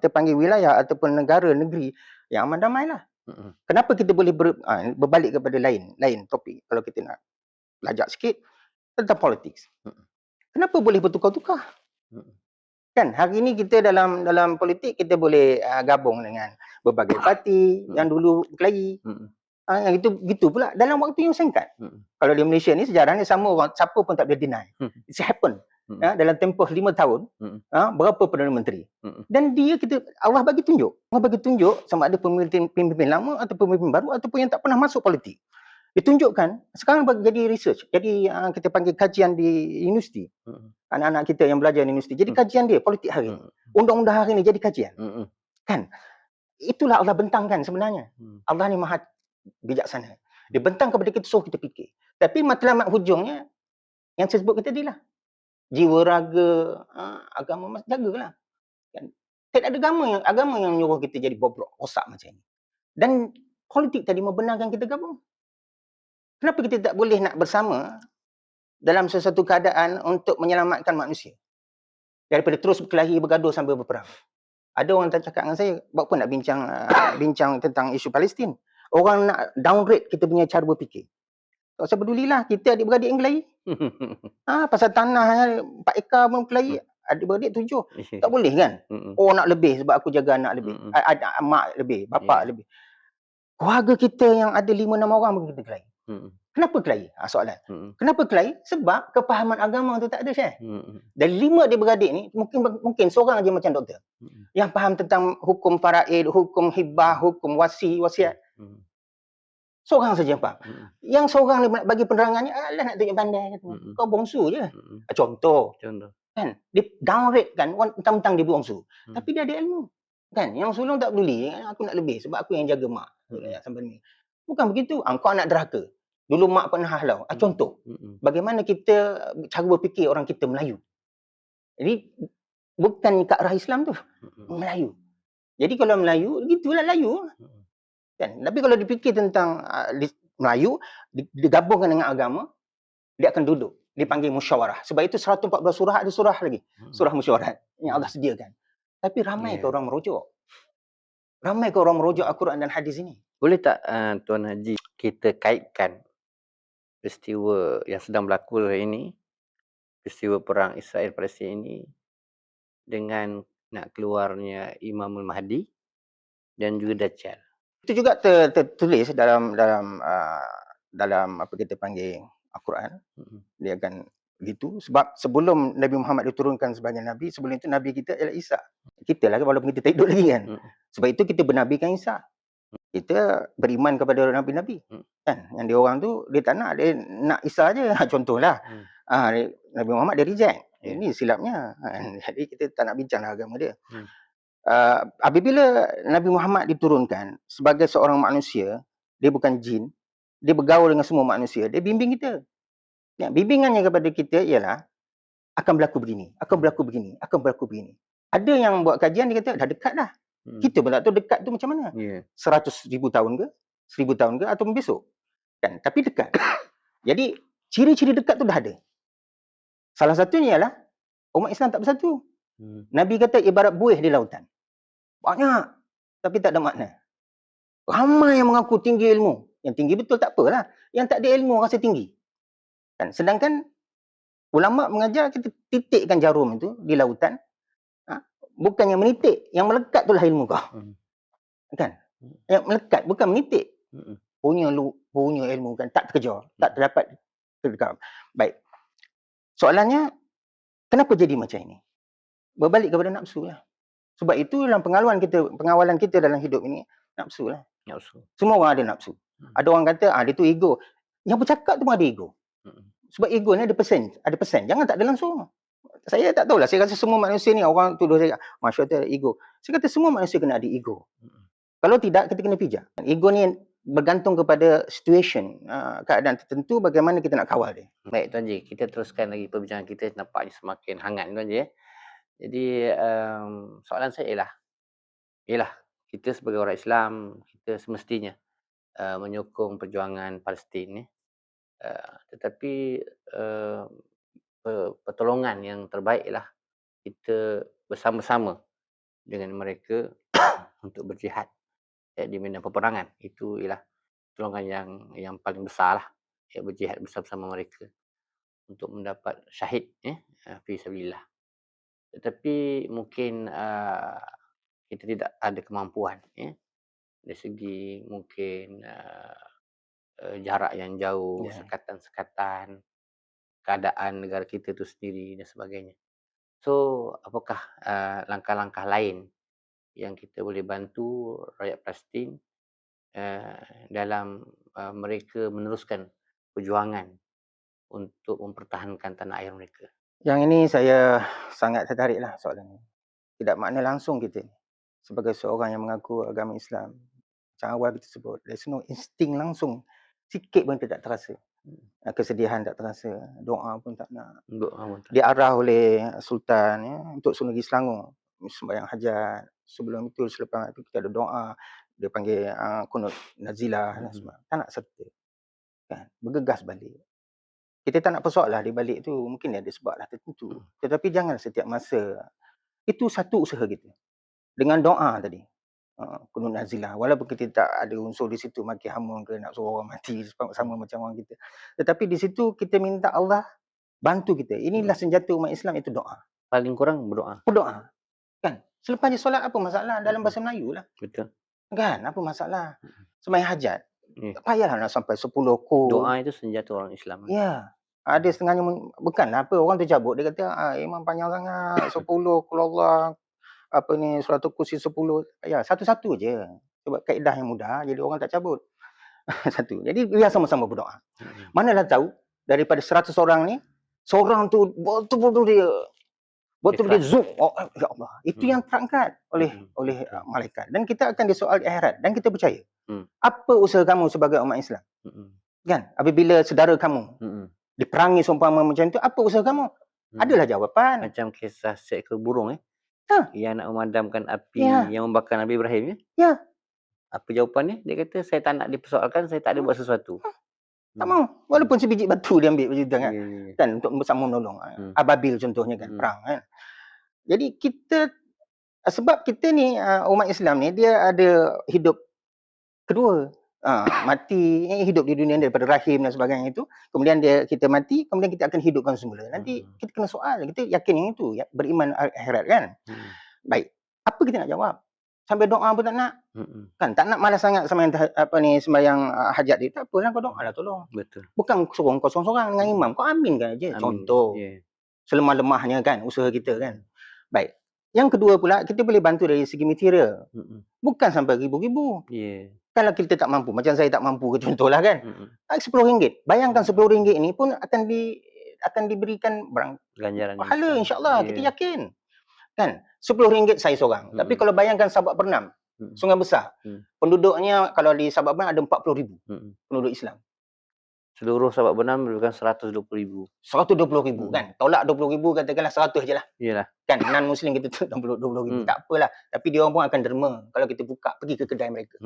kita panggil wilayah ataupun negara, negeri yang aman damai lah. Kenapa kita boleh berbalik kepada lain topik kalau kita nak lajak sikit tentang politik. Kenapa boleh bertukar-tukar? Kan hari ini kita dalam politik kita boleh gabung dengan berbagai parti yang dulu berkelahi. Yang gitu pula dalam waktu yang singkat. Kalau di Malaysia ni sejarahnya sama orang, siapa pun tak boleh deny. It's happened. Dalam tempoh 5 tahun, berapa Perdana Menteri. Dan Allah bagi tunjuk. Allah bagi tunjuk sama ada pemimpin lama atau pemimpin baru ataupun yang tak pernah masuk politik. Ditunjukkan, sekarang jadi research. Jadi kita panggil kajian di universiti. Anak-anak kita yang belajar di universiti. Jadi kajian dia, politik hari ini. Undang-undang hari ini jadi kajian. Kan? Itulah Allah bentangkan sebenarnya. Allah ni maha bijaksana. Dia bentang kepada kita, suruh kita fikir. Tapi matlamat hujungnya, yang saya sebut tadi lah. Jiwa raga, agama, jagalah. Kan? Tak ada agama yang menyuruh kita jadi bobrok, rosak macam ni. Dan politik tadi membenarkan kita gabung. Kenapa kita tak boleh nak bersama dalam sesuatu keadaan untuk menyelamatkan manusia? Daripada terus berkelahi, bergaduh sambil berperang. Ada orang tak cakap dengan saya, buat apa nak bincang tentang isu Palestin. Orang nak downgrade kita punya cara berfikir. Tak usah pedulilah, kita adik-beradik yang kelahi. Pasal tanah 4 ekar pun kelahi, adik-beradik 7. Tak boleh kan? Oh nak lebih sebab aku jaga anak lebih. Mak lebih, bapak lebih. Keluarga kita yang ada 5-6 orang pun kita kelahi. Kenapa kelahi? Soalan. Kenapa kelahi? Sebab kepahaman agama tu tak ada, Syekh. Dan 5 adik-beradik ni, mungkin seorang aja macam doktor. Yang faham tentang hukum faraid, hukum hibah, hukum wasiat. Seorang saja yang faham. Yang seorang ni bagi penerangannya, alah nak tunjuk pandai. Kau bongsu je. Contoh. Kan? Dia downgrade kan, mentang-mentang dia bongsu. Tapi dia ada ilmu. Kan? Yang sulung tak peduli. Aku nak lebih sebab aku yang jaga mak. Sampai ni. Bukan begitu. Kau anak derhaka. Dulu mak pernah halau. Contoh. Bagaimana kita, cara berfikir orang kita Melayu. Jadi, bukan ke arah Islam tu. Melayu. Jadi kalau Melayu, gitulah Melayu. Kan? Tapi kalau dipikir tentang Melayu, digabungkan dengan agama, dia akan duduk. Dipanggil musyawarah. Sebab itu 114 surah ada surah lagi. Surah musyawarah yang Allah sediakan. Tapi ramai ke orang merujuk? Ramai ke orang merujuk Al-Quran dan hadis ini? Boleh tak Tuan Haji kita kaitkan peristiwa yang sedang berlaku hari ini, peristiwa perang Israel Palestin ini dengan nak keluarnya Imamul Mahdi dan juga Dajjal? Itu juga tertulis dalam apa kita panggil Al-Quran. Dia akan begitu sebab sebelum Nabi Muhammad diturunkan sebagai nabi, sebelum itu nabi kita ialah Isa. Kita lah walaupun kita tak hidup lagi kan. Sebab itu kita bernabikan Isa. Kita beriman kepada nabi-nabi. Kan? Yang dia orang tu dia tak nak, dia nak Isa aje. Contohlah. Nabi Muhammad dia reject. Ini silapnya. Jadi kita tak nak bincang agama dia. Apabila Nabi Muhammad diturunkan sebagai seorang manusia, dia bukan jin, dia bergaul dengan semua manusia, dia bimbing kita. Bimbingannya kepada kita ialah akan berlaku begini, akan berlaku begini, akan berlaku begini. Ada yang buat kajian dia kata dah dekat dah. Kita pun tak tahu dekat tu macam mana. 100,000 tahun ke, 1000 tahun ke atau besok. Kan? Tapi dekat. Jadi ciri-ciri dekat tu dah ada. Salah satunya ialah umat Islam tak bersatu. Nabi kata ibarat buih di lautan. Banyak. Tapi tak ada makna. Ramai yang mengaku tinggi ilmu. Yang tinggi betul tak apalah. Yang tak ada ilmu rasa tinggi. Kan? Sedangkan ulama mengajar kita titikkan jarum itu di lautan. Bukan yang menitik, yang melekat itulah ilmu kau. Kan? Hmm. Yang melekat, bukan menitik. Hmm. Punya ilmu kan, tak terkejar, tak terdapat terdekat. Baik. Soalannya, kenapa jadi macam ini? Berbalik kepada nafsu lah. Sebab itu dalam pengawalan kita dalam hidup ini, nafsu lah. Nafsu. Semua orang ada nafsu. Ada orang kata, dia tu ego. Yang bercakap tu pun ada ego. Sebab ego ni ada pesan. Jangan tak ada langsung. Saya tak tahulah, saya rasa semua manusia ni, orang tuduh saya, Masya Allah, ego. Saya kata semua manusia kena ada ego. Kalau tidak, kita kena pijak. Ego ni bergantung kepada situation, keadaan tertentu, bagaimana kita nak kawal dia. Baik Tuan Haji, kita teruskan lagi perbincangan kita, nampaknya semakin hangat Tuan Haji. Jadi soalan saya ialah kita sebagai orang Islam, kita semestinya menyokong perjuangan Palestin. Tetapi pertolongan yang terbaik ialah kita bersama-sama dengan mereka untuk berjihad di medan peperangan. Itu ialah pertolongan yang paling besar lah, berjihad bersama-sama mereka untuk mendapat syahid fi sabilillah. Tetapi mungkin kita tidak ada kemampuan dari segi mungkin jarak yang jauh, sekatan-sekatan, keadaan negara kita itu sendiri dan sebagainya. So, apakah langkah-langkah lain yang kita boleh bantu rakyat Palestin dalam mereka meneruskan perjuangan untuk mempertahankan tanah air mereka? Yang ini saya sangat tertariklah soalan ini. Tidak makna langsung kita sebagai seorang yang mengaku agama Islam. Macam awal kita sebut, there's no insting langsung. Sikit pun kita tak terasa. Kesedihan tak terasa, doa pun tak nak. Diarah oleh Sultan untuk suruh pergi Selangor, sembahyang hajat. Sebelum itu, selepas itu kita ada doa. Dia panggil kunut nazilah dan sebagainya. Tak nak serta. Kan? Bergegas balik. Kita tak nak persoalah di balik tu, mungkin ada sebab lah tertentu. Tetapi jangan setiap masa. Itu satu usaha kita. Dengan doa tadi. Kunut nazilah. Walaupun kita tak ada unsur di situ, maki hamun ke nak suruh orang mati sama macam orang kita. Tetapi di situ kita minta Allah bantu kita. Inilah senjata umat Islam, itu doa. Paling kurang berdoa. Berdoa. Kan? Selepas je solat, apa masalah? Dalam bahasa Melayu lah. Betul. Kan? Apa masalah? Sembahyang hajat. Tak payahlah nak sampai 10 kul. Doa itu senjata orang Islam. Ya. Ada setengahnya, bukanlah apa, orang tercabut. Dia kata, imam panjang sangat, 10 kul Allah, apa ni, suratul kursi 10. Ya, satu-satu je. Sebab kaedah yang mudah, jadi orang tak cabut. Satu. Jadi, biar sama-sama berdoa. Manalah tahu, daripada 100 orang ni, seorang tu betul-betul dia zoom. Oh, ya Allah. Itu yang terangkat oleh malaikat. Dan kita akan disoal di akhirat. Dan kita percaya. Apa usaha kamu sebagai umat Islam? Kan? Apabila saudara kamu diperangi seumpama macam tu, apa usaha kamu? Adalah jawapan. Macam kisah seekor burung yang nak memadamkan api yang membakar Nabi Ibrahim. Ya. Apa jawapannya? Dia kata, saya tak nak dipersoalkan, saya tak ada buat sesuatu. Tak mau. Walaupun sebiji batu dia ambil macam tu kan. Kan, untuk bersama menolong. Ababil contohnya kan, perang kan. Jadi kita, sebab kita ni umat Islam ni, dia ada hidup kedua. Mati, hidup di dunia daripada rahim dan sebagainya itu. Kemudian kita mati, kemudian kita akan hidupkan semula. Nanti kita kena soal, kita yakin yang itu, beriman akhirat kan. Baik, apa kita nak jawab? Sampai doa pun tak nak. Kan, tak nak malas sangat sama yang sembahyang hajat dia. Tak apalah, kau doa lah tolong. Betul. Bukan suruh kau sorang-sorang dengan imam, kau aminkan aja. Contoh. Selemah-lemahnya kan, usaha kita kan. Baik. Yang kedua pula, kita boleh bantu dari segi material. Bukan sampai ribu-ribu. Kalau kita tak mampu, macam saya tak mampu ke contohlah kan. RM10. Bayangkan RM10 ini pun akan diberikan ganjaran pahala insya-Allah, kita yakin. Kan? RM10 saya seorang. Tapi kalau bayangkan Sabak Bernam, Sungai Besar. Penduduknya kalau di Sabak Bernam ada 40,000 penduduk Islam. Seluruh Sabak Bernam merupakan 120,000. 120,000 kan. Tolak 20,000, katakanlah 100 je lah. Iyalah. Kan, non-Muslim kita tu 20,000. Tak apalah. Tapi dia orang pun akan derma kalau kita buka, pergi ke kedai mereka.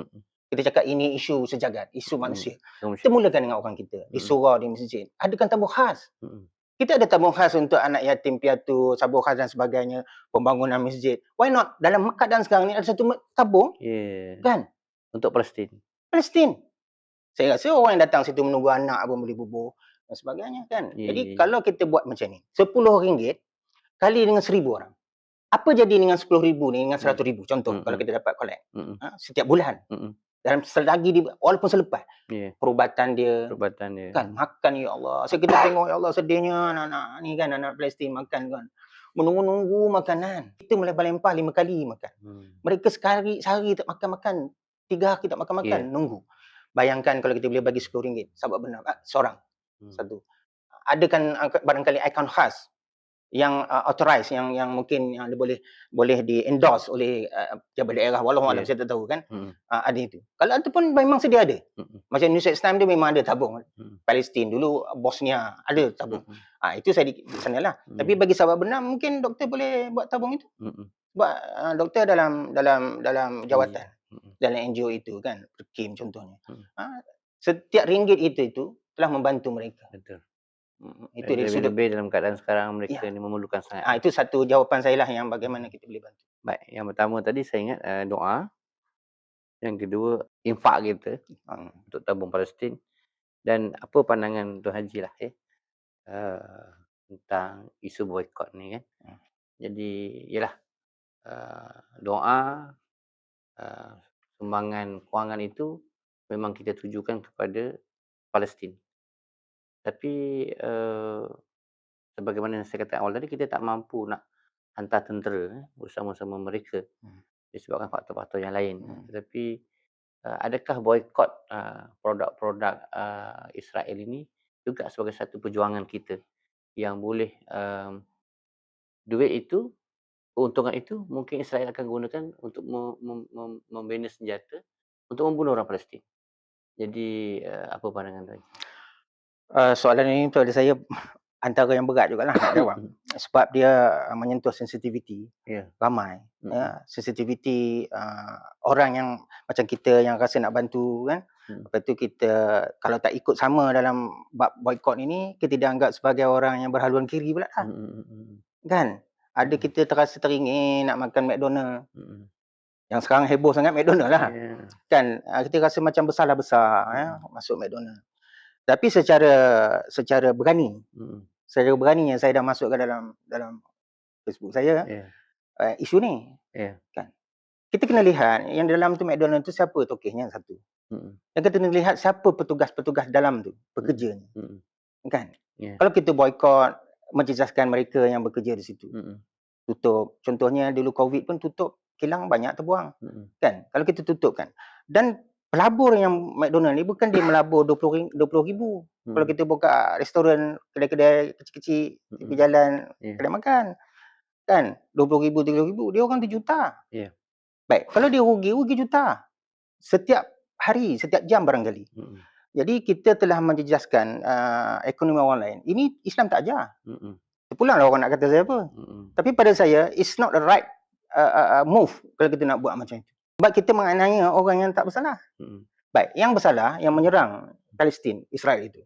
Kita cakap ini isu sejagat, isu manusia. Kita mulakan dengan orang kita. Di surau, di masjid. Adakan tamu khas. Kita ada tabung khas untuk anak yatim piatu, tabung khas dan sebagainya, pembangunan masjid. Why not? Dalam keadaan sekarang ni ada satu tabung, kan? Untuk Palestin. Saya rasa orang yang datang situ menunggu anak pun boleh bubuh dan sebagainya, kan? Jadi kalau kita buat macam ni, RM10 kali dengan 1,000 orang. Apa jadi dengan 10,000 ni, dengan Hmm. 100,000 contoh kalau Mm-mm. kita dapat collect, Mm-mm. setiap bulan. Mm-mm. Dalam selagi dia walaupun selepas, Yeah. perubatan dia, Perubatan dia. kan, makan, ya Allah. Saya kita tengok, ya Allah, sedihnya anak-anak ni kan, anak Palestin makan kan. Menunggu-nunggu makanan. Kita melempar-lempar 5 kali makan. Mereka sehari tak makan-makan, 3 hari tak makan-makan, Yeah. nunggu. Bayangkan kalau kita boleh bagi RM10, sahabat benar, seorang, satu. Ada kan barangkali akaun khas yang authorized, yang mungkin yang dia boleh di-endorse oleh pejabat daerah, walau-walau Yeah. saya tak tahu kan. Mm. Ada itu. Kalau ataupun memang sedia ada. Mm-mm. Macam Nusrat Islam dia memang ada tabung. Mm. Palestin dulu, Bosnia ada tabung. Mm-mm. Itu saya di sanalah. Tapi bagi sahabat benar, mungkin doktor boleh buat tabung itu. Mm-mm. Sebab doktor dalam jawatan, Mm-mm. dalam NGO itu kan, Perkim contohnya. Mm. Setiap ringgit itu telah membantu mereka. Betul. Itu dari sudut. Lebih-lebih dalam keadaan sekarang mereka Ya. ni memerlukan sangat. Itu satu jawapan saya lah, yang bagaimana kita boleh bantu. Baik, yang pertama tadi saya ingat doa. Yang kedua, infak kita untuk tabung Palestin. Dan apa pandangan Tuan Haji lah tentang isu boikot ni kan. Jadi yalah, doa, sumbangan kewangan itu memang kita tujukan kepada Palestin. Tapi sebagaimana yang saya katakan awal tadi, kita tak mampu nak hantar tentera bersama-sama mereka disebabkan faktor-faktor yang lain. Tetapi adakah boikot produk-produk Israel ini juga sebagai satu perjuangan kita yang boleh duit itu, keuntungan itu mungkin Israel akan gunakan untuk membina senjata untuk membunuh orang Palestin. Jadi apa pandangan tuan? Soalan ini pada saya antara yang berat jugalah nak jawab. Sebab dia menyentuh sensitiviti ramai. Sensitiviti orang yang macam kita yang rasa nak bantu kan. Lepas tu kita kalau tak ikut sama dalam bab boikot ini, kita dianggap sebagai orang yang berhaluan kiri pula lah. Kan? Ada kita terasa teringin nak makan McDonald. Yang sekarang heboh sangat McDonald lah. Kan? Kita rasa macam besar masuk McDonald. Tapi secara berani, yang saya dah masukkan dalam Facebook saya, isu ni. Kan? Kita kena lihat yang dalam tu McDonald tu siapa tokehnya satu. Yang kita kena lihat siapa petugas-petugas dalam tu, pekerjanya. Kan? Kalau kita boikot, menjejaskan mereka yang bekerja di situ. Tutup. Contohnya dulu COVID pun tutup, kilang banyak terbuang. Kan? Kalau kita tutup kan. Dan pelabur yang McDonald ni bukan dia melabur RM20,000. Kalau kita buka restoran, kedai-kedai kecil-kecil di jalan, kedai makan. Kan? RM20,000, RM30,000, dia orang tu juta. Baik, kalau dia rugi juta. Setiap hari, setiap jam barangkali. Jadi kita telah menjejaskan ekonomi orang lain. Ini Islam tak ajar. Terpulanglah orang nak kata saya apa. Tapi pada saya, it's not the right move kalau kita nak buat macam itu. Sebab kita menganiaya orang yang tak bersalah. Baik, yang bersalah, yang menyerang Palestin, Israel itu.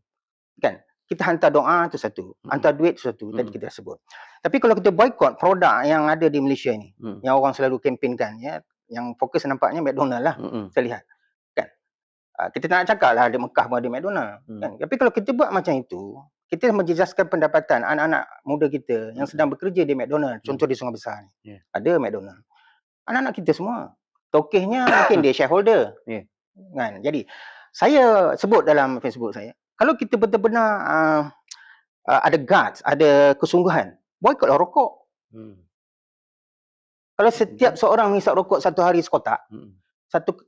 Kan? Kita hantar doa tu satu, hantar duit tu satu, tadi kita sebut. Tapi kalau kita boikot produk yang ada di Malaysia ni, yang orang selalu kempenkan, yang fokus nampaknya McDonald lah, saya lihat. Kan? Kita tak nak cakap lah ada Mekah pun ada McDonald. Kan? Tapi kalau kita buat macam itu, kita menjejaskan pendapatan anak-anak muda kita yang sedang bekerja di McDonald, contoh di Sungai Besar ni. Ada McDonald. Anak-anak kita semua. Tokehnya mungkin dia shareholder. Kan? Jadi, saya sebut dalam Facebook saya, kalau kita benar-benar ada guts, ada kesungguhan, boikotlah rokok. Kalau setiap seorang menghisap rokok satu hari sekotak,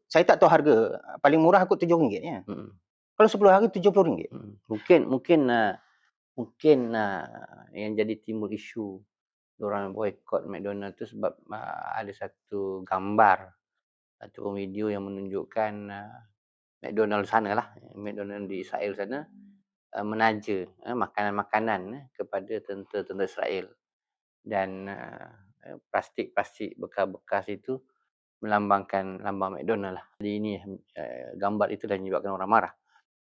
saya tak tahu harga, paling murah aku RM7 ya. Kalau 10 hari RM70. Mungkin yang jadi timbul isu orang boikot McDonald tu sebab ada satu gambar atau video yang menunjukkan McDonald sana lah, McDonald di Israel sana menaja makanan-makanan kepada tentera-tentera Israel. Dan plastik-plastik bekas-bekas itu melambangkan lambang McDonald lah. Jadi ini gambar itu dah menyebabkan orang marah.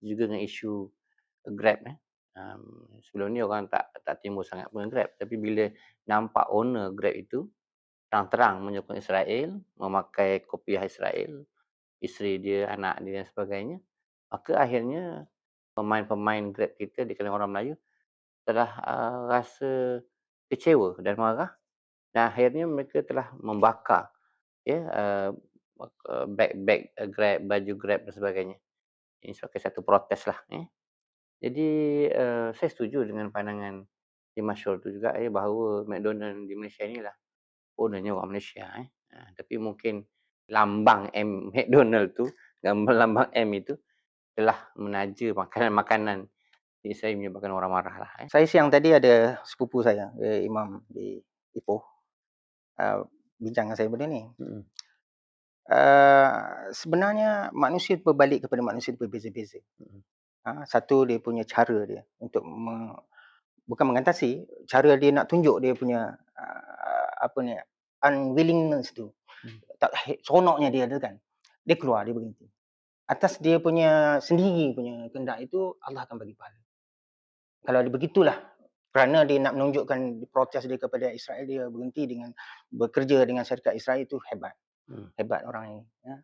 Juga dengan isu Grab. Sebelum ni orang tak timbul sangat dengan Grab. Tapi bila nampak owner Grab itu terang-terang menyokong Israel, memakai kopiah Israel, isteri dia, anak dia dan sebagainya, maka akhirnya pemain-pemain Grab kita di kalangan orang Melayu telah rasa kecewa dan marah dan akhirnya mereka telah membakar, ya, beg-beg, Grab, baju Grab dan sebagainya. Ini sebagai satu protes lah, ya. Jadi, saya setuju dengan pandangan si Masyhur tu juga, bahawa McDonald di Malaysia ni lah owner-nya orang Malaysia, tapi mungkin lambang M McDonald tu, gambar lambang M itu telah menaja makanan-makanan di Israel menyebabkan orang marah lah, Saya siang tadi ada sepupu saya, imam di Ipoh, bincang dengan saya benda ni. Mhm, Sebenarnya manusia berbalik kepada manusia berbeza-beza. mhm, Satu dia punya cara dia untuk bukan mengatasi, cara dia nak tunjuk dia punya, apa ni, unwillingness tu, mhm. tak seronoknya dia tu kan, dia keluar, dia berhenti. Atas dia punya sendiri punya kehendak itu, Allah akan bagi pahala. Kalau dia begitulah, kerana dia nak menunjukkan protes dia kepada Israel, dia berhenti dengan bekerja dengan syarikat Israel, itu hebat. Mhm. Hebat orang ini, ya.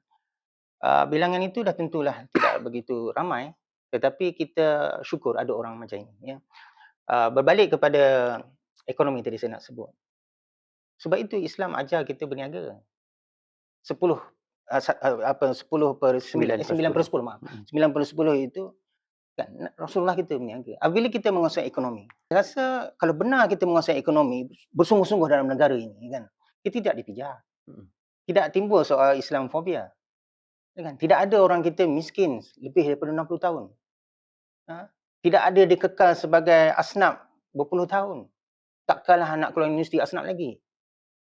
Bilangan itu dah tentulah tidak begitu ramai, tetapi kita syukur ada orang macam ini, ya. Berbalik kepada ekonomi tadi saya nak sebut. Sebab itu Islam ajar kita berniaga. 10, 10/9, 9/10. 9/10, maaf. Mhm, 9/10 itu kan Rasulullah kita berniaga. Apabila kita menguasai ekonomi, saya rasa kalau benar kita menguasai ekonomi, bersungguh-sungguh dalam negara ini kan, kita tidak dipijar. mhm. Tidak timbul soal Islamfobia, ya kan? Tidak ada orang kita miskin lebih daripada 60 tahun. Tidak ada dia kekal sebagai asnaf berpuluh tahun. Takkanlah anak keluar universiti asnaf lagi.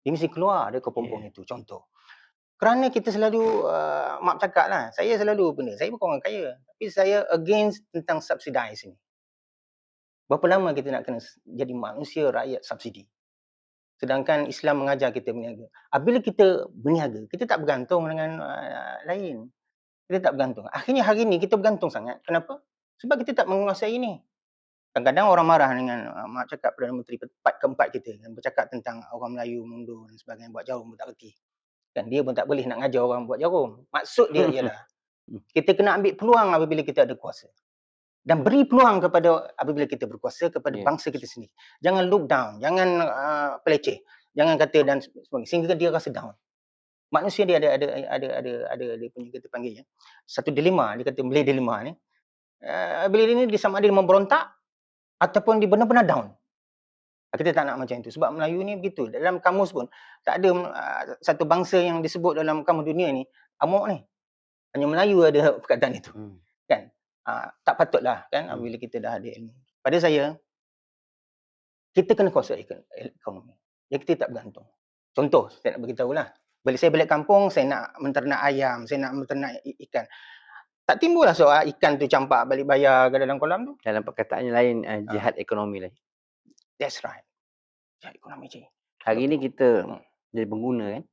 Dia mesti keluar dari kepompong Ya. itu, contoh. Kerana kita selalu, mak cakap lah, saya selalu benda, saya bukan orang kaya, tapi saya against tentang subsidize ni. Berapa lama kita nak kena jadi manusia rakyat subsidi? Sedangkan Islam mengajar kita berniaga. Apabila kita berniaga, kita tak bergantung dengan lain. Kita tak bergantung. Akhirnya hari ni kita bergantung sangat. Kenapa? Sebab kita tak menguasai ini. Kadang-kadang orang marah dengan mak cakap Perdana Menteri keempat kita yang bercakap tentang orang Melayu mundur dan sebagainya, buat jarum pun tak reti. Kan dia pun tak boleh nak ngajar orang buat jarum. Maksud dia ialah kita kena ambil peluang apabila kita ada kuasa. Dan beri peluang kepada apabila kita berkuasa kepada Ya. bangsa kita sendiri. Jangan look down, jangan peleceh, jangan kata dan sebagainya sehingga dia rasa down. Manusia dia ada dia punya kita panggil ya. Satu dilema, dia kata Malay dilema ni. Bila dia ni dia sama ada dia memberontak ataupun dia benar-benar down. Kita tak nak macam itu sebab Melayu ni begitu. Dalam kamus pun tak ada satu bangsa yang disebut dalam kamus dunia ni amok ni. Hanya Melayu ada perkataan itu. Mhm, Kan? Tak patutlah kan mhm. apabila kita dah ada ilmu. Pada saya, kita kena kuasai ekonomi. Jadi kita tak bergantung. Contoh, saya nak beritahulah. Bila saya balik kampung, saya nak menternak ayam, saya nak menternak ikan. Tak timbullah soal ikan tu campak balik bayar ke dalam kolam tu. Dalam perkataannya lain, Ah, jihad ekonomi lah. that's right. Ya, ekonomi je. Hari ni kita jadi pengguna kan.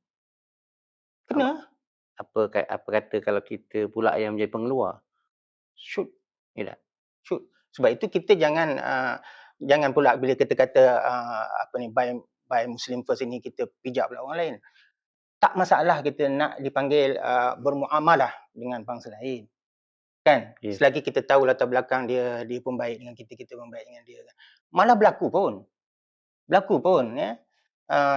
Apa Kena. apa kata kalau kita pula yang menjadi pengeluar, Shoot. ya tak? Shoot. Sebab itu kita jangan pula bila kita kata apa ni buy Muslim first ini kita pijak pula orang lain. Tak masalah kita nak dipanggil bermuamalah dengan bangsa lain. Kan? Ya. Selagi kita tahu latar belakang dia, dia pun baik dengan kita, kita pun baik dengan dia. Malah berlaku pun. Berlaku pun ya.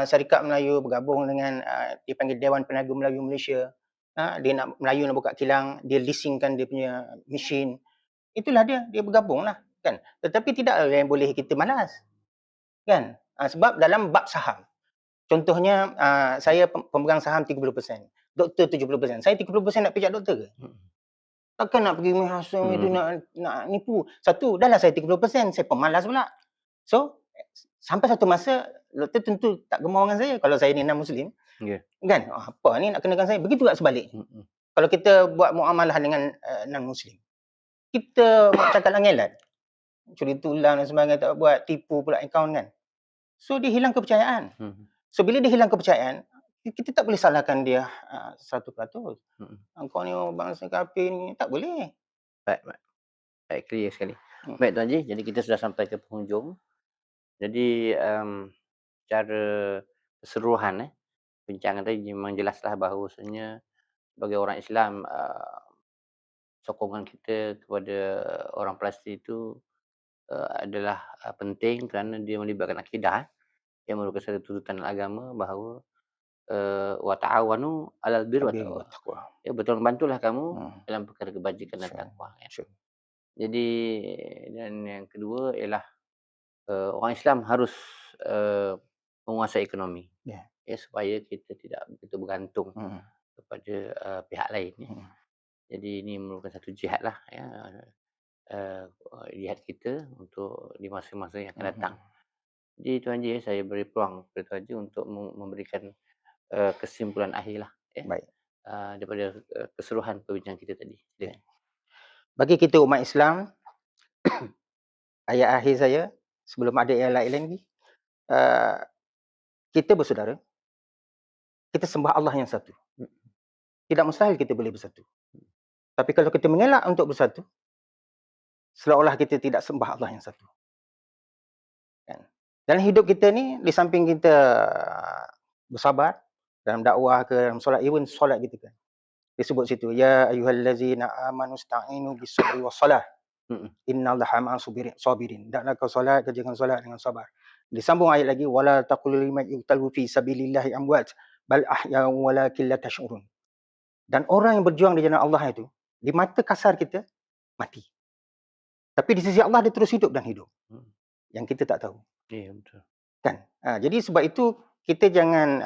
Syarikat Melayu bergabung dengan dipanggil Dewan Peniaga Melayu Malaysia. Dia nak Melayu nak buka kilang, dia leasingkan dia punya mesin. Itulah dia bergabung lah kan. Tetapi tidak ada yang boleh kita malas kan. Sebab dalam bab saham, contohnya saya pemegang saham 30%, doktor 70%. Saya 30% nak pijak doktor ke? Mhm. Takkan nak pergi menghasung itu Mhm. nak nipu. Satu, dah lah saya 30%, saya pemalas pula. So, sampai satu masa doktor tentu tak gemar dengan saya kalau saya ni non-Muslim. Ya. Kan? Apa ni nak kenakan saya? Begitu juga sebaliknya. Mhm. Kalau kita buat muamalah dengan non-Muslim, kita cakap langelat, curi tulang dan sebagainya, tak buat, tipu pula akaun kan. So, dia hilang kepercayaan. Mhm. So, bila dia hilang kepercayaan, kita tak boleh salahkan dia 100%. Mhm. Kau ni bangsa kafir ni, tak boleh. Baik, baik. Baik, clear sekali. Hmm. Baik Tuan Haji, jadi kita sudah sampai ke penghujung. Jadi, secara keseluruhan perbincangan tadi memang jelaslah bahawasanya sebagai orang Islam, sokongan kita kepada orang Palestin itu, adalah, penting kerana dia melibatkan akidah. yang merupakan satu tuntutan agama bahawa, wa ta'awanu 'alal birri wat Albir wa taqwa. taqwa. Ya betul, bantulah kamu Hmm, dalam perkara kebajikan dan betul, takwa kan. betul. Jadi dan yang kedua ialah, orang Islam harus, eee, menguasai ekonomi, Ya. ya supaya kita tidak begitu bergantung Hmm, kepada, pihak lain ya. hmm, Jadi ini merupakan satu jihadlah ya, eee, jihad kita untuk di masa-masa yang akan datang. hmm. Jadi Tuan Haji ya, saya beri peluang kepada Tuan Haji untuk memberikan, kesimpulan akhirlah ya, Baik. daripada, keseluruhan perbincangan kita tadi. Baik. Silakan. Bagi kita umat Islam, ayat akhir saya sebelum ada yang lain lagi, uh, kita bersaudara, kita sembah Allah yang satu. Tidak mustahil kita boleh bersatu. Tapi kalau kita mengelak untuk bersatu, seolah-olah kita tidak sembah Allah yang satu. Kan? Dalam hidup kita ni, di samping kita bersabar dalam dakwah ke dalam solat, even solat kita kan. Disebut situ, ya ayyuhallazina amanu sta'inu bis-sabri was-salah. Mhm. Innallaha ma'as sabirin. Hendaklah kau solat, kerjakan solat dengan sabar. Disambung ayat lagi, wala taqulu liman yuqtalu fi sabilillahi amwat bal ahya'un walakin la tash'urun. Dan orang yang berjuang di jalan Allah itu, di mata kasar kita mati. Tapi di sisi Allah dia terus hidup dan hidup. Mhm. Yang kita tak tahu. Ya betul. Kan? Jadi sebab itu kita jangan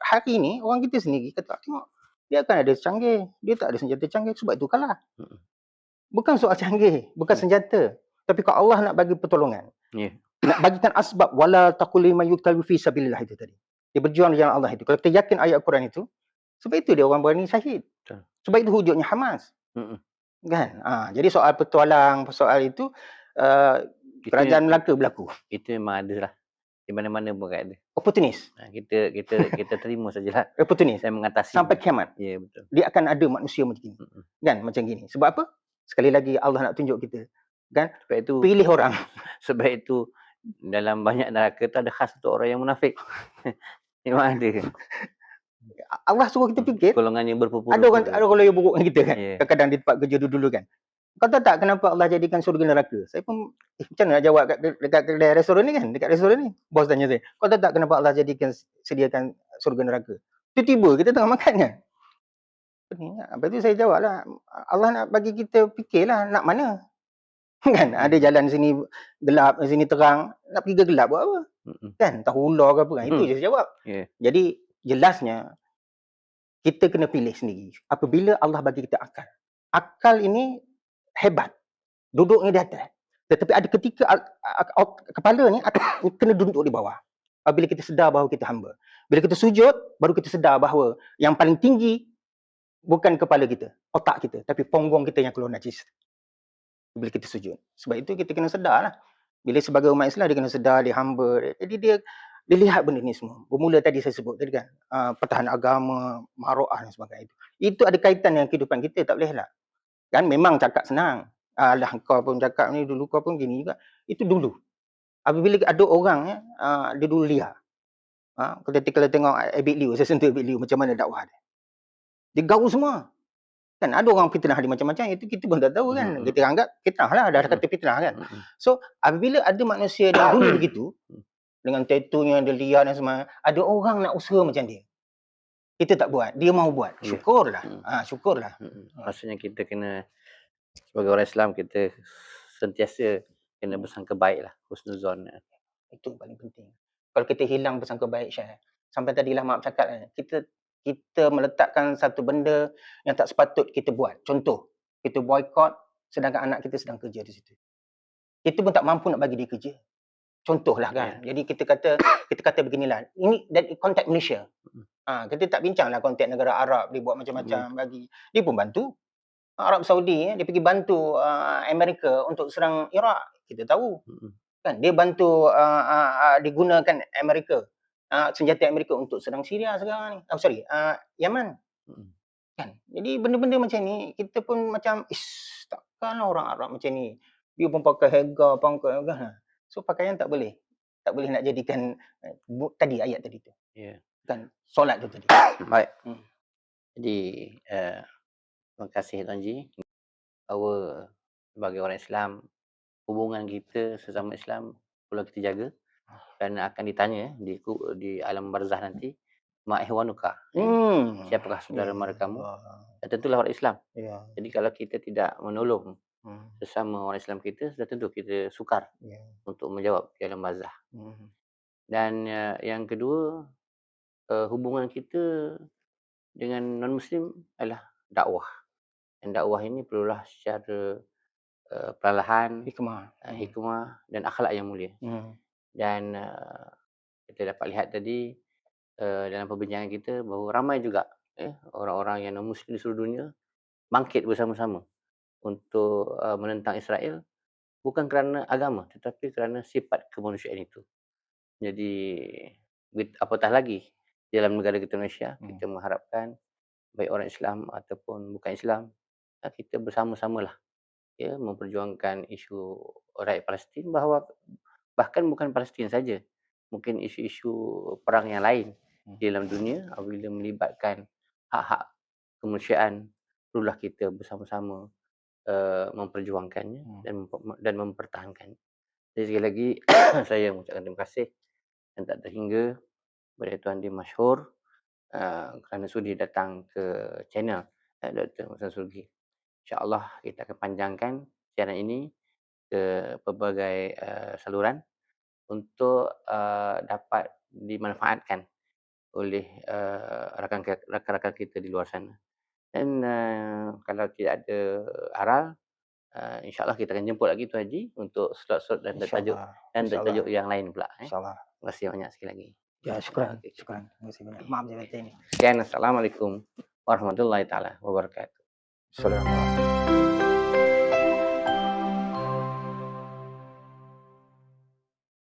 hari ini orang kita sendiri kata tengok dia akan ada canggih, dia tak ada senjata canggih sebab itu kalah. Mhm. Bukan soal canggih, bukan senjata. Tapi kalau Allah nak bagi pertolongan, Ya. nak bagikan asbab wala taqul liman yuqtalu fi sabilillah itu tadi. Dia berjuang di jalan Allah itu. Kalau kita yakin ayat Quran itu, sebab itu dia orang berani syahid. Betul. Sebab itu wujudnya Hamas. Mhm. Kan? Jadi soal petualang, soal itu kerajaan Melaka berlaku. Itu memang adalah. Di mana-mana pun kat ada. Oportunis. Kita terima sajalah Oportunis. dan mengatasi. Sampai kiamat. Ya betul. Dia akan ada manusia macam ini. Mhm. Kan? Macam gini. Sebab apa? Sekali lagi Allah nak tunjuk kita. Kan? Sebab itu Pilih orang. sebab itu dalam banyak neraka tu ada khas untuk orang yang munafik. Memang ada. Allah suruh kita fikir. Golongan yang berpupur. Ada orang yang buruk dengan kita kan. Ya. Kadang-kadang di tempat kerja dulu kan. Kau tahu tak kenapa Allah jadikan surga neraka? Saya pun macam mana nak jawab dekat kedai restoran ni kan? Dekat restoran ni. Bos tanya saya. Kau tahu tak kenapa Allah sediakan surga neraka? Tiba-tiba kita tengah makan kan. Pening tak? Lepas tu saya jawab lah. Allah nak bagi kita fikirlah nak mana. Kan? Ada jalan sini gelap, sini terang. Nak pergi ke gelap buat apa? Kan? Tahu ular ke apa kan? Itu je saya jawab. Yeah. Jadi jelasnya kita kena pilih sendiri. Apabila Allah bagi kita akal. Akal ini hebat. Duduknya di atas. Tetapi ada ketika kepala ni kena duduk di bawah. Bila kita sedar bahawa kita hamba. Bila kita sujud, baru kita sedar bahawa yang paling tinggi bukan kepala kita, otak kita. Tapi punggung kita yang keluar najis. Bila kita sujud. Sebab itu kita kena sedar lah. Bila sebagai umat Islam, dia kena sedar, dia hamba. Jadi dia lihat benda ni semua. Bermula tadi saya sebut tadi kan. Pertahanan agama, maruah dan sebagainya. Itu ada kaitan dengan kehidupan kita. Tak boleh lah. Kan memang cakap senang. Alah kau pun cakap ni dulu, kau pun gini juga. Itu dulu. Apabila ada orang ya, dia dulu liar. Kalau tengok Abid Liu, saya sentuh Abid Liu macam mana dakwah dia. Dia gaul semua. Kan ada orang fitnah dia macam-macam, itu kita pun tak tahu kan. Kita anggap fitnah lah, dah kata fitnah kan. So, apabila ada manusia yang dulu begitu, dengan tattoonya, dia liar dan semua, ada orang nak usaha macam dia. Kita tak buat, dia mau buat. Syukurlah. Syukurlah. Maksudnya kita kena, sebagai orang Islam, kita sentiasa kena bersangka baik lah. Husnuzon. Itu paling penting. Kalau kita hilang bersangka baik, Syah. Sampai tadilah Mak cakap, kita meletakkan satu benda yang tak sepatut kita buat. Contoh, kita boykot sedangkan anak kita sedang kerja di situ. Kita pun tak mampu nak bagi dia kerja. Contohlah kan. Jadi kita kata beginilah. Ini dari konteks Malaysia. Kita tak bincanglah konteks negara Arab, dia buat macam-macam bagi. Dia pun bantu. Arab Saudi, dia pergi bantu Amerika untuk serang Iraq. Kita tahu. Kan dia bantu digunakan Amerika, senjata Amerika untuk serang Syria sekarang ni. Yaman. Kan. Jadi benda-benda macam ni kita pun macam takkanlah orang Arab macam ni. Dia pun pakai hega, pangkat kan. So pakaian tak boleh. Tak boleh nak jadikan tadi ayat tadi tu. Ya. Kan solat tu tadi. Baik. Jadi terima kasih Tuan Ji. Bahawa sebagai orang Islam, hubungan kita sesama Islam perlu kita jaga. dan akan ditanya di alam barzah nanti, "Ma ihwanuka?" Siapakah Ya saudara mara kamu? Allah. Tentulah orang Islam. Ya. Jadi kalau kita tidak menolong Hmm. sesama orang Islam kita, sudah tentu kita sukar Ya. untuk menjawab di alam barzah. Hmm. Dan, yang kedua, hubungan kita dengan non-muslim adalah dakwah. Dan dakwah ini perlulah secara, perlahan, Hikmah. hikmah dan akhlak yang mulia. Hmm. Dan, kita dapat lihat tadi, dalam perbincangan kita bahawa ramai juga, orang-orang yang non-muslim di seluruh dunia bangkit bersama-sama untuk, menentang Israel, bukan kerana agama tetapi kerana sifat kemanusiaan itu. Jadi, apatah lagi dalam negara kita Malaysia, kita mengharapkan baik orang Islam ataupun bukan Islam, kita bersama-samalah, memperjuangkan isu rakyat Palestin, bahawa bahkan bukan Palestin saja, mungkin isu-isu perang yang lain di dalam dunia apabila melibatkan hak-hak kemanusiaan, perlulah kita bersama-sama, memperjuangkannya dan mempertahankannya. Jadi sekali lagi saya mengucapkan terima kasih yang tak terhingga kepada Tuan Din Mashhur, kerana sudi datang ke channel Dr. Mohd Syamsul Husaini. InsyaAllah kita akan panjangkan siaran ini ke pelbagai, saluran untuk, dapat dimanfaatkan oleh, rakan-rakan kita di luar sana. Dan, kalau tidak ada aral, insyaAllah kita akan jemput lagi Tuan Haji untuk slot-slot dan tajuk yang lain pula. InsyaAllah. Terima kasih banyak sekali lagi. Ya, syukran. Okey. Syukran. Terima kasih banyak. Maaf saya baca ini. Sekian, assalamualaikum warahmatullahi taala wabarakatuh. Assalamualaikum.